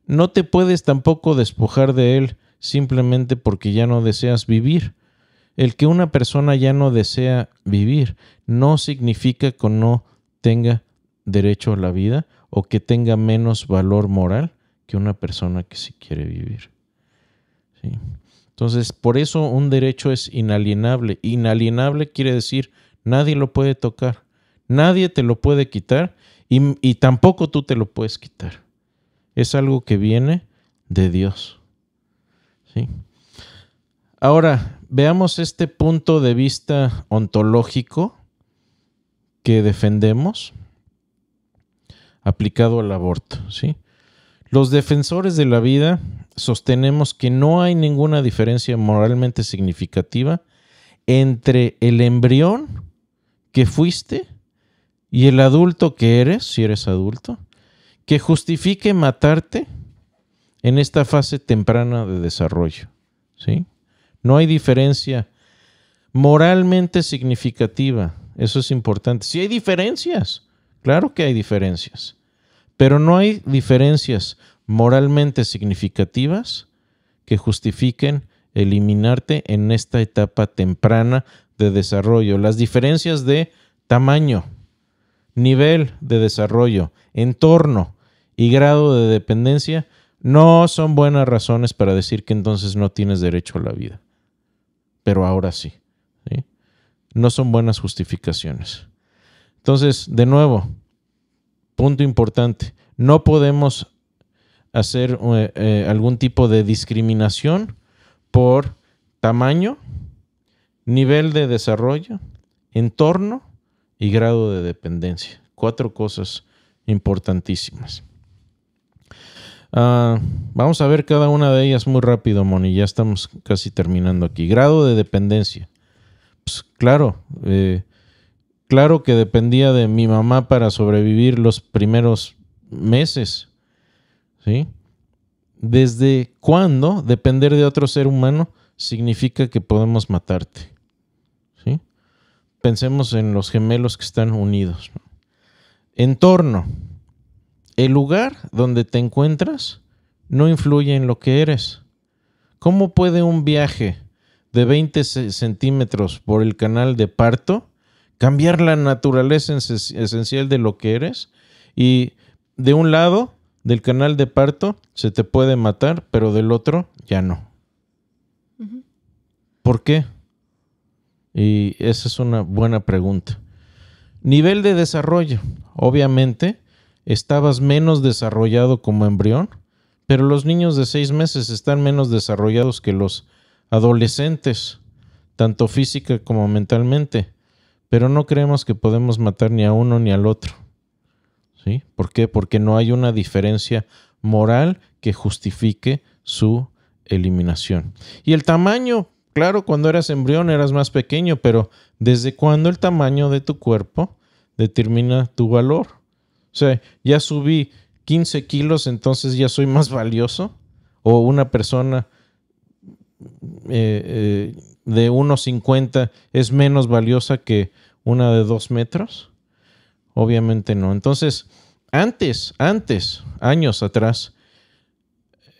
no te puedes tampoco despojar de él simplemente porque ya no deseas vivir. El que una persona ya no desea vivir no significa que no tenga derecho a la vida o que tenga menos valor moral que una persona que sí quiere vivir, ¿sí? Entonces, por eso un derecho es inalienable. Inalienable quiere decir nadie lo puede tocar, nadie te lo puede quitar y tampoco tú te lo puedes quitar. Es algo que viene de Dios, ¿sí? Ahora, veamos este punto de vista ontológico que defendemos aplicado al aborto, ¿sí? Los defensores de la vida sostenemos que no hay ninguna diferencia moralmente significativa entre el embrión que fuiste y el adulto que eres, si eres adulto, que justifique matarte en esta fase temprana de desarrollo, ¿sí? No hay diferencia moralmente significativa, eso es importante. Sí hay diferencias, claro que hay diferencias, pero no hay diferencias moralmente significativas que justifiquen eliminarte en esta etapa temprana de desarrollo. Las diferencias de tamaño, nivel de desarrollo, entorno y grado de dependencia no son buenas razones para decir que entonces no tienes derecho a la vida. Pero ahora sí, ¿sí? No son buenas justificaciones. Entonces, de nuevo, punto importante, no podemos hacer algún tipo de discriminación por tamaño, nivel de desarrollo, entorno y grado de dependencia. 4 cosas importantísimas. Vamos a ver cada una de ellas muy rápido, Moni. Ya estamos casi terminando aquí. Grado de dependencia. Pues, claro que dependía de mi mamá para sobrevivir los primeros meses. ¿Sí? ¿Desde cuándo depender de otro ser humano significa que podemos matarte? ¿Sí? Pensemos en los gemelos que están unidos, ¿no? Entorno. El lugar donde te encuentras no influye en lo que eres. ¿Cómo puede un viaje de 20 centímetros por el canal de parto cambiar la naturaleza esencial de lo que eres? Y de un lado del canal de parto se te puede matar, pero del otro ya no. Uh-huh. ¿Por qué? Y esa es una buena pregunta. Nivel de desarrollo. Obviamente, estabas menos desarrollado como embrión, pero los niños de 6 meses están menos desarrollados que los adolescentes, tanto física como mentalmente. Pero no creemos que podemos matar ni a uno ni al otro. ¿Sí? ¿Por qué? Porque no hay una diferencia moral que justifique su eliminación. Y el tamaño, claro, cuando eras embrión eras más pequeño, pero ¿desde cuándo el tamaño de tu cuerpo determina tu valor? O sea, ya subí 15 kilos, entonces ya soy más valioso. O una persona de 1,50 es menos valiosa que una de 2 metros. Obviamente no. Entonces, antes, años atrás,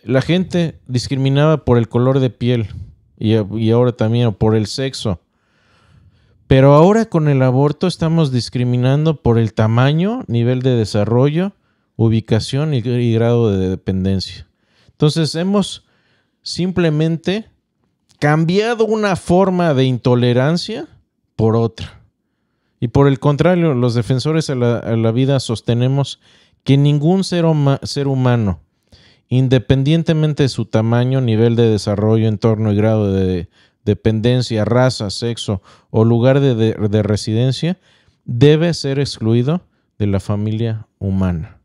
la gente discriminaba por el color de piel y ahora también por el sexo. Pero ahora con el aborto estamos discriminando por el tamaño, nivel de desarrollo, ubicación y grado de dependencia. Entonces hemos simplemente cambiado una forma de intolerancia por otra. Y por el contrario, los defensores a la vida sostenemos que ningún ser humano, independientemente de su tamaño, nivel de desarrollo, entorno y grado de dependencia, raza, sexo o lugar de residencia, debe ser excluido de la familia humana.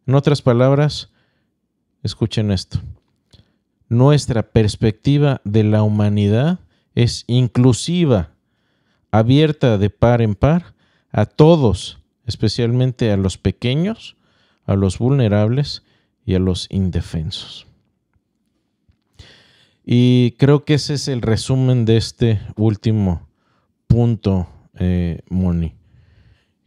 En otras palabras, escuchen esto. Nuestra perspectiva de la humanidad es inclusiva, abierta de par en par a todos, especialmente a los pequeños, a los vulnerables y a los indefensos. Y creo que ese es el resumen de este último punto, Moni.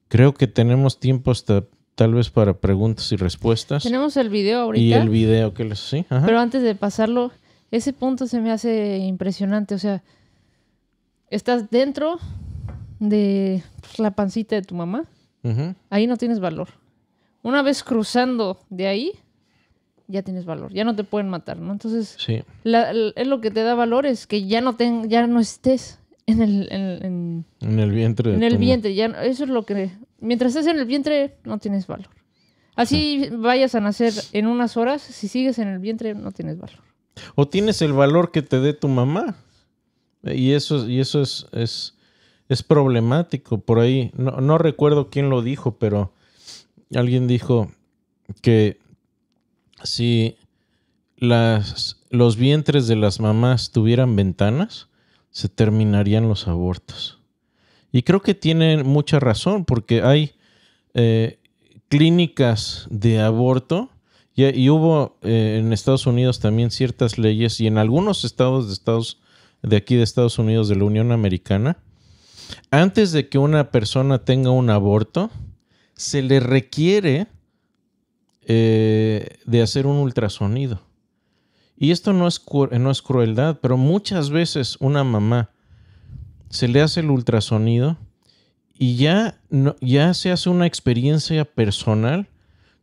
Creo que tenemos tiempo hasta tal vez para preguntas y respuestas. Tenemos el video ahorita. Y el video que les... Sí, ajá. Pero antes de pasarlo, ese punto se me hace impresionante. O sea, estás dentro de la pancita de tu mamá. Uh-huh. Ahí no tienes valor. Una vez cruzando de ahí, ya tienes valor. Ya no te pueden matar, ¿no? Entonces, sí. Es lo que te da valor es que ya no estés en el vientre. En el vientre. Ya, eso es lo que... Mientras estés en el vientre, no tienes valor. Así vayas a nacer en unas horas, si sigues en el vientre, no tienes valor. O tienes el valor que te dé tu mamá. Y eso es problemático. Por ahí, no recuerdo quién lo dijo, pero alguien dijo que si los vientres de las mamás tuvieran ventanas, se terminarían los abortos. Y creo que tienen mucha razón, porque hay clínicas de aborto y hubo en Estados Unidos también ciertas leyes y en algunos estados de aquí de Estados Unidos, de la Unión Americana, antes de que una persona tenga un aborto, se le requiere de hacer un ultrasonido. Y esto no es crueldad, pero muchas veces una mamá se le hace el ultrasonido y ya se hace una experiencia personal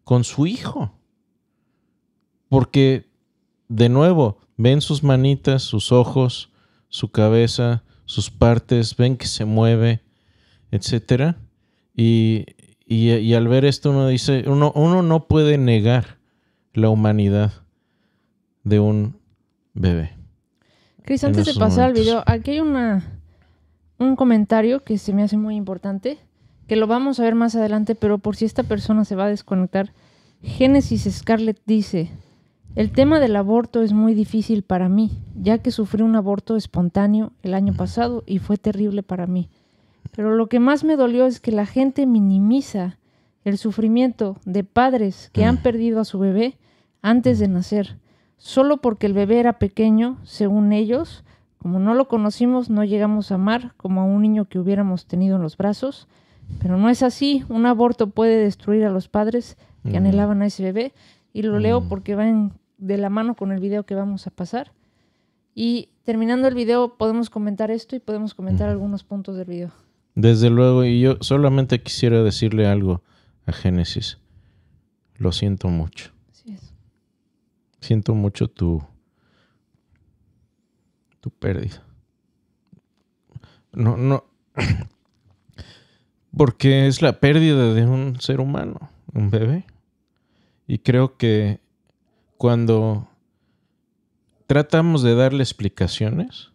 con su hijo. Porque, de nuevo, ven sus manitas, sus ojos, su cabeza, sus partes, ven que se mueve, etc. Y al ver esto uno dice, uno no puede negar la humanidad de un bebé. Cris, antes de pasar al video, aquí hay un comentario que se me hace muy importante, que lo vamos a ver más adelante, pero por si esta persona se va a desconectar. Génesis Scarlett dice: el tema del aborto es muy difícil para mí, ya que sufrí un aborto espontáneo el año pasado y fue terrible para mí. Pero lo que más me dolió es que la gente minimiza el sufrimiento de padres que han perdido a su bebé antes de nacer, solo porque el bebé era pequeño, según ellos. Como no lo conocimos, no llegamos a amar como a un niño que hubiéramos tenido en los brazos. Pero no es así. Un aborto puede destruir a los padres que anhelaban a ese bebé. Y lo leo porque va de la mano con el video que vamos a pasar. Y terminando el video podemos comentar esto y podemos comentar algunos puntos del video. Desde luego, y yo solamente quisiera decirle algo a Génesis. Lo siento mucho. Así es. Siento mucho tu pérdida. No, porque es la pérdida de un ser humano, un bebé. Y creo que cuando tratamos de darle explicaciones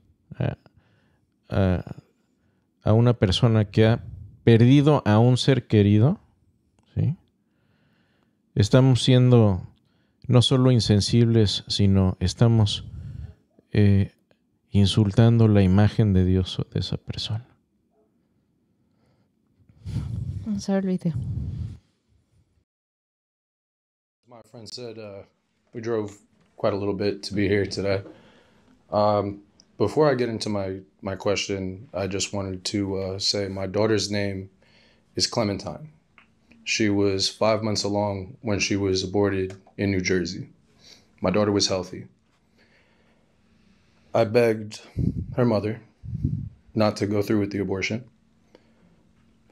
a una persona que ha perdido a un ser querido, ¿sí? Estamos siendo no solo insensibles, sino estamos insultando la imagen de Dios de esa persona. Vamos a ver el video. My friend said we drove quite a little bit to be here today. Before I get into my question, I just wanted to say my daughter's name is Clementine. She was 5 months along when she was aborted in New Jersey. My daughter was healthy. I begged her mother not to go through with the abortion.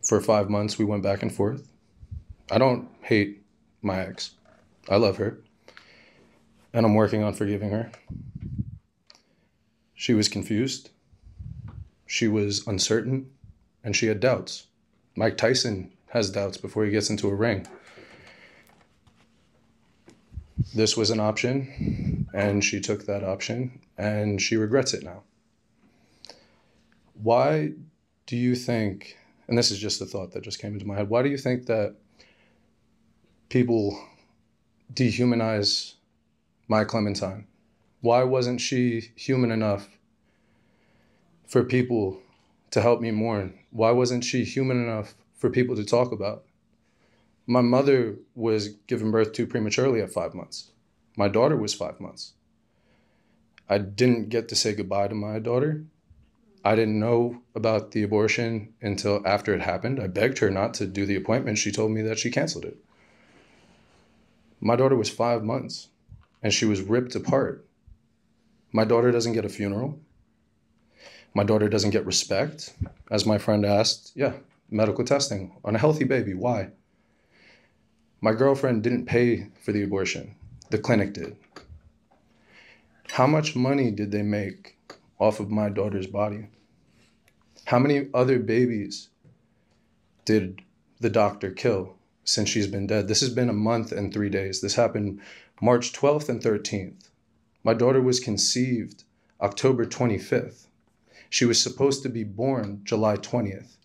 For 5 months, we went back and forth. I don't hate my ex. I love her. And I'm working on forgiving her. She was confused. She was uncertain. And she had doubts. Mike Tyson has doubts before he gets into a ring. This was an option, and she took that option, and she regrets it now. Why do you think, and this is just a thought that just came into my head, why do you think that people dehumanize my Clementine? Why wasn't she human enough for people to help me mourn? Why wasn't she human enough for people to talk about? My mother was given birth to prematurely at 5 months. My daughter was 5 months. I didn't get to say goodbye to my daughter. I didn't know about the abortion until after it happened. I begged her not to do the appointment. She told me that she canceled it. My daughter was 5 months and she was ripped apart. My daughter doesn't get a funeral. My daughter doesn't get respect. As my friend asked, medical testing on a healthy baby. Why? My girlfriend didn't pay for the abortion. The clinic did. How much money did they make off of my daughter's body? How many other babies did the doctor kill since she's been dead? This has been a month and 3 days. This happened March 12th and 13th. My daughter was conceived October 25th. She was supposed to be born July 20th.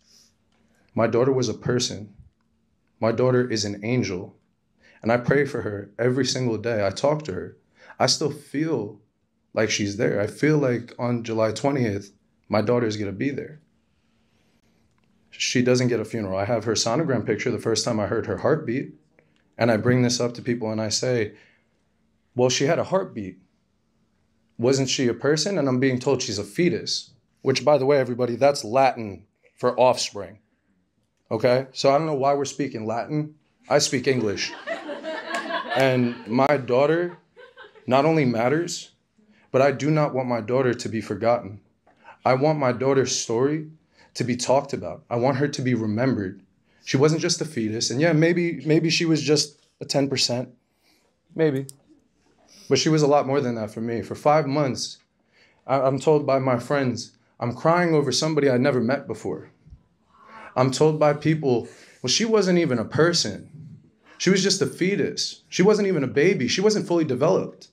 My daughter was a person. My daughter is an angel. And I pray for her every single day. I talk to her. I still feel like she's there. I feel like on July 20th, my daughter is going to be there. She doesn't get a funeral. I have her sonogram picture the first time I heard her heartbeat. And I bring this up to people and I say, well, she had a heartbeat. Wasn't she a person? And I'm being told she's a fetus, which, by the way, everybody, that's Latin for offspring. Okay? So I don't know why we're speaking Latin. I speak English. And my daughter not only matters, but I do not want my daughter to be forgotten. I want my daughter's story to be talked about. I want her to be remembered. She wasn't just a fetus. And yeah, maybe she was just a 10%. Maybe. But she was a lot more than that for me. For 5 months, I'm told by my friends, I'm crying over somebody I never met before. I'm told by people, well, she wasn't even a person. She was just a fetus. She wasn't even a baby. She wasn't fully developed.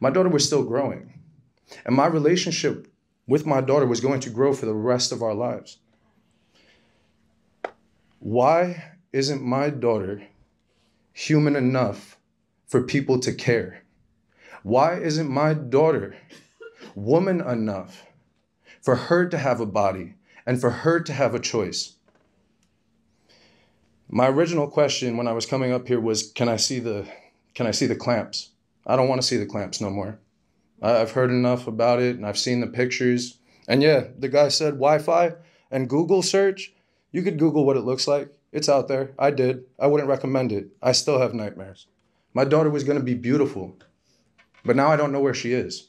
My daughter was still growing. And my relationship with my daughter was going to grow for the rest of our lives. Why isn't my daughter human enough for people to care? Why isn't my daughter woman enough for her to have a body and for her to have a choice? My original question when I was coming up here was, can I see the clamps? I don't want to see the clamps no more. I've heard enough about it and I've seen the pictures. And yeah, the guy said Wi-Fi and Google search. You could Google what it looks like. It's out there. I did. I wouldn't recommend it. I still have nightmares. My daughter was going to be beautiful, but now I don't know where she is.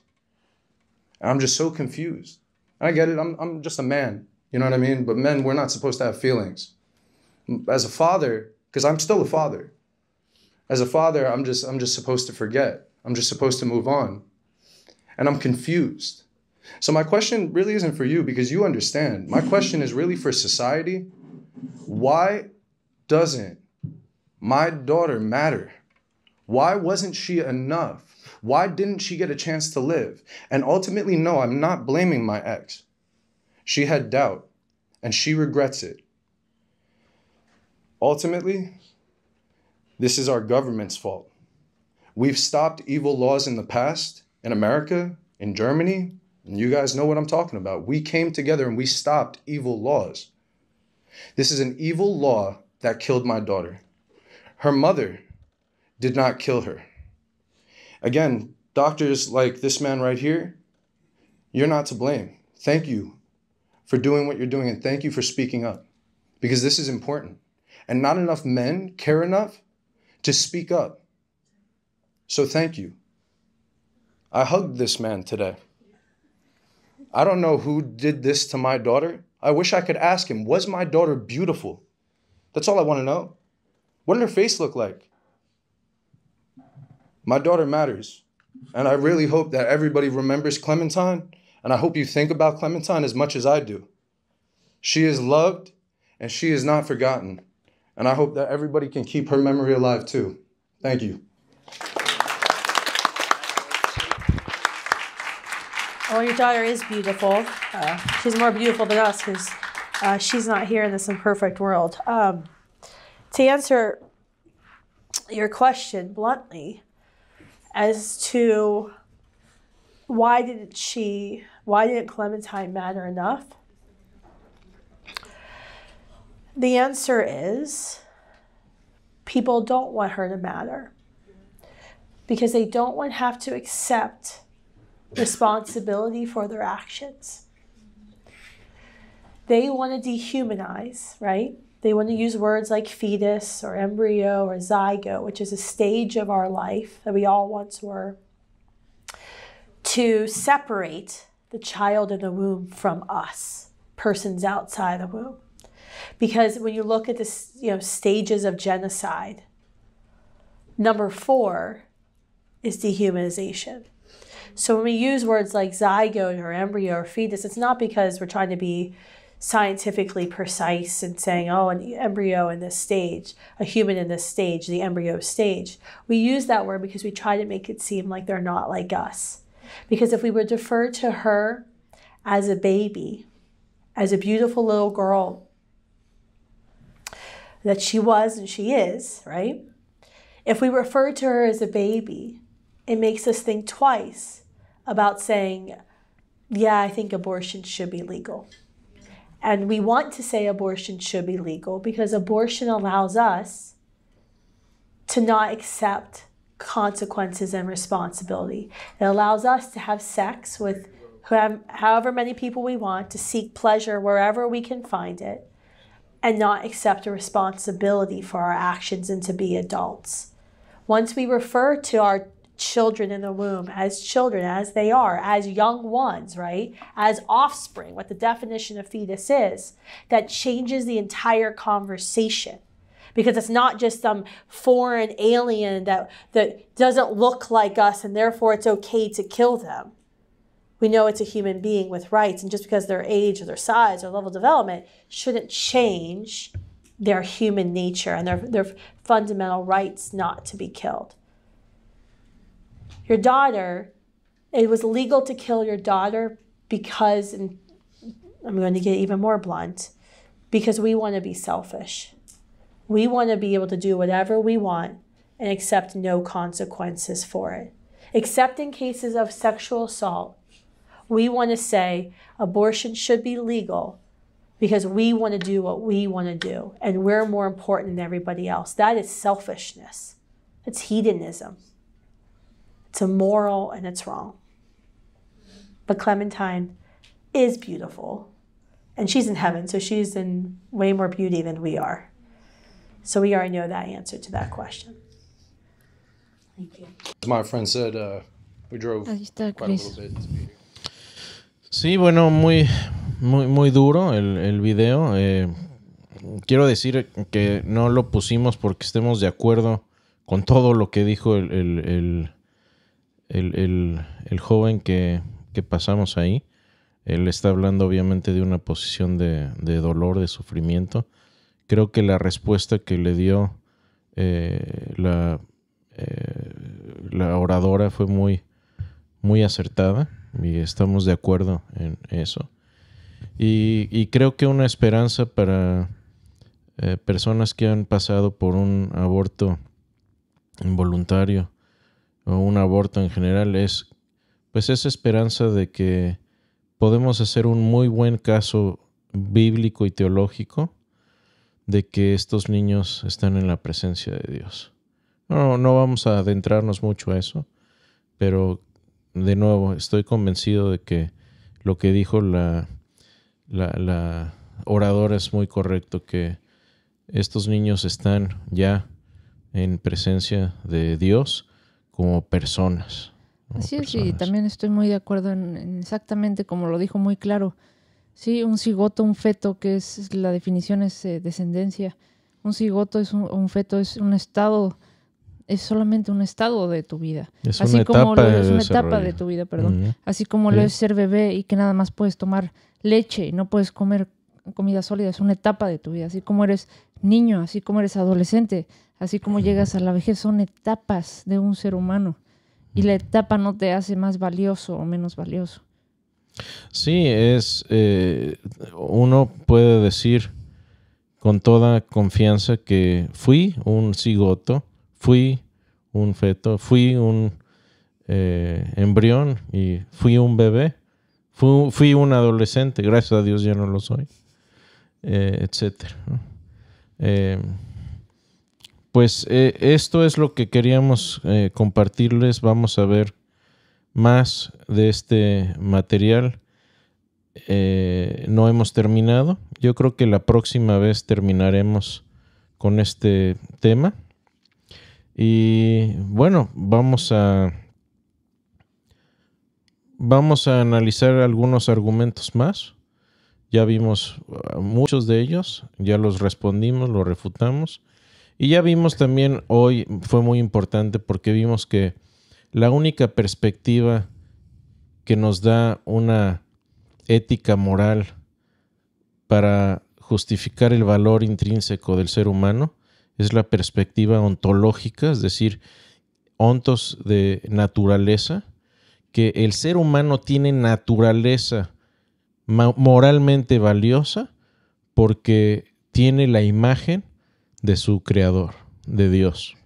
And I'm just so confused. I get it. I'm just a man. You know what I mean? But men, we're not supposed to have feelings. As a father, because I'm still a father. As a father, I'm just supposed to forget. I'm just supposed to move on. And I'm confused. So my question really isn't for you because you understand. My question is really for society. Why doesn't my daughter matter? Why wasn't she enough? Why didn't she get a chance to live? And ultimately, no, I'm not blaming my ex. She had doubt and she regrets it. Ultimately, this is our government's fault. We've stopped evil laws in the past, in America, in Germany, and you guys know what I'm talking about. We came together and we stopped evil laws. This is an evil law that killed my daughter. Her mother did not kill her. Again, doctors like this man right here, you're not to blame. Thank you for doing what you're doing and thank you for speaking up because this is important. And not enough men care enough to speak up. So thank you. I hugged this man today. I don't know who did this to my daughter. I wish I could ask him, was my daughter beautiful? That's all I want to know. What did her face look like? My daughter matters. And I really hope that everybody remembers Clementine. And I hope you think about Clementine as much as I do. She is loved and she is not forgotten. And I hope that everybody can keep her memory alive too. Thank you. Well, your daughter is beautiful. She's more beautiful than us because she's not here in this imperfect world. To answer your question bluntly as to why didn't Clementine matter enough? The answer is people don't want her to matter because they don't want to have to accept responsibility for their actions. They want to dehumanize, right? They want to use words like fetus or embryo or zygote, which is a stage of our life that we all once were, to separate the child in the womb from us, persons outside the womb. Because when you look at the stages of genocide, number 4 is dehumanization. So when we use words like zygote or embryo or fetus, it's not because we're trying to be scientifically precise and saying, oh, an embryo in this stage, a human in this stage, the embryo stage. We use that word because we try to make it seem like they're not like us. Because if we would defer to her as a baby, as a beautiful little girl that she was and she is, right? If we refer to her as a baby, it makes us think twice about saying, yeah, I think abortion should be legal. And we want to say abortion should be legal because abortion allows us to not accept consequences and responsibility. It allows us to have sex with however many people we want, to seek pleasure wherever we can find it, and not accept a responsibility for our actions and to be adults. Once we refer to our children in the womb as children, as they are, as young ones, right? As offspring, what the definition of fetus is, that changes the entire conversation. Because it's not just some foreign alien that doesn't look like us and therefore it's okay to kill them. We know it's a human being with rights, and just because their age or their size or level of development shouldn't change their human nature and their fundamental rights not to be killed. Your daughter, it was legal to kill your daughter because, and I'm going to get even more blunt, because we want to be selfish. We want to be able to do whatever we want and accept no consequences for it. Except in cases of sexual assault, we want to say abortion should be legal because we want to do what we want to do and we're more important than everybody else. That is selfishness. It's hedonism. It's immoral and it's wrong. But Clementine is beautiful. And she's in heaven, so she's in way more beauty than we are. So we already know that answer to that question. Thank you. As my friend said, we drove Ahí está quite a Chris. little bit to be here. Sí, bueno, muy duro el video. Quiero decir que no lo pusimos porque estemos de acuerdo con todo lo que dijo el joven que pasamos ahí. Él está hablando obviamente de una posición de dolor, de sufrimiento. Creo que la respuesta que le dio la oradora fue muy acertada y estamos de acuerdo en eso. Y creo que una esperanza para personas que han pasado por un aborto involuntario o un aborto en general es pues esa esperanza de que podemos hacer un muy buen caso bíblico y teológico de que estos niños están en la presencia de Dios. No vamos a adentrarnos mucho a eso, pero de nuevo estoy convencido de que lo que dijo la oradora es muy correcto, que estos niños están ya en presencia de Dios como personas. Así es, y también estoy muy de acuerdo en exactamente como lo dijo muy claro. Sí, un cigoto, un feto, que es la definición es descendencia. Un cigoto es un feto, es un estado, es solamente un estado de tu vida. Es así una como etapa es de una etapa desarrollo. de tu vida, perdón. Uh-huh. Así como lo es ser bebé y que nada más puedes tomar leche y no puedes comer comida sólida, es una etapa de tu vida. Así como eres niño, así como eres adolescente, así como llegas a la vejez, son etapas de un ser humano. Y la etapa no te hace más valioso o menos valioso. Sí, uno puede decir con toda confianza que fui un cigoto, fui un feto, fui un embrión y fui un bebé, fui un adolescente, gracias a Dios ya no lo soy, etcétera, ¿no? Pues esto es lo que queríamos compartirles. Vamos a ver más de este material. No hemos terminado. Yo creo que la próxima vez terminaremos con este tema. Y bueno, vamos a analizar algunos argumentos más. Ya vimos muchos de ellos, ya los respondimos, los refutamos. Y ya vimos también hoy, fue muy importante porque vimos que la única perspectiva que nos da una ética moral para justificar el valor intrínseco del ser humano es la perspectiva ontológica, es decir, ontos de naturaleza, que el ser humano tiene naturaleza moralmente valiosa porque tiene la imagen de su creador, de Dios.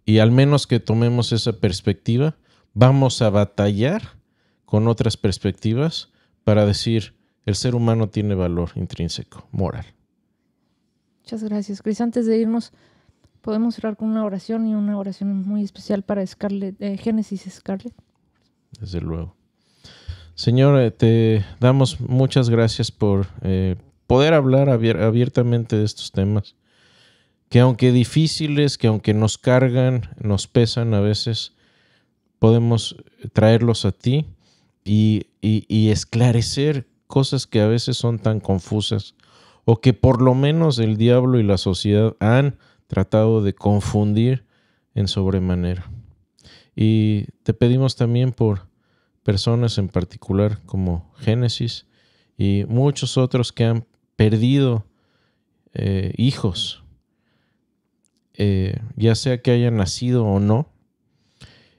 Y al menos que tomemos esa perspectiva, vamos a batallar con otras perspectivas para decir el ser humano tiene valor intrínseco, moral. Muchas gracias, Chris. Antes de irnos, podemos cerrar con una oración y una oración muy especial para Scarlett, Génesis Scarlett. Desde luego. Señor, te damos muchas gracias por poder hablar abiertamente de estos temas, que aunque difíciles, que aunque nos cargan, nos pesan a veces, podemos traerlos a ti y esclarecer cosas que a veces son tan confusas o que por lo menos el diablo y la sociedad han tratado de confundir en sobremanera. Y te pedimos también por personas en particular como Génesis y muchos otros que han perdido hijos, ya sea que hayan nacido o no,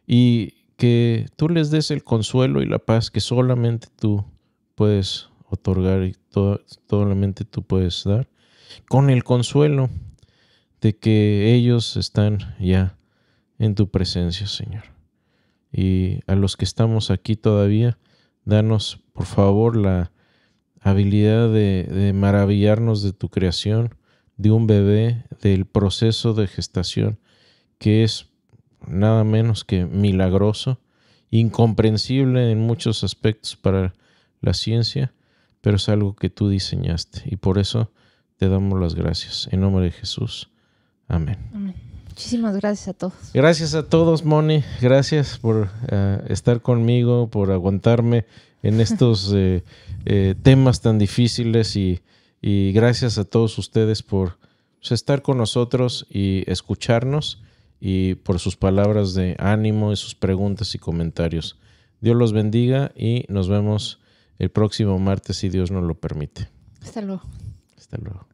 y que tú les des el consuelo y la paz que solamente tú puedes otorgar y solamente tú puedes dar, con el consuelo de que ellos están ya en tu presencia, Señor. Y a los que estamos aquí todavía, danos por favor la habilidad de maravillarnos de tu creación, de un bebé, del proceso de gestación, que es nada menos que milagroso, incomprensible en muchos aspectos para la ciencia, pero es algo que tú diseñaste y por eso te damos las gracias. En nombre de Jesús. Amén. Amén. Muchísimas gracias a todos. Gracias a todos, Moni. Gracias por estar conmigo, por aguantarme en estos temas tan difíciles y gracias a todos ustedes por estar con nosotros y escucharnos y por sus palabras de ánimo y sus preguntas y comentarios. Dios los bendiga y nos vemos el próximo martes si Dios nos lo permite. Hasta luego. Hasta luego.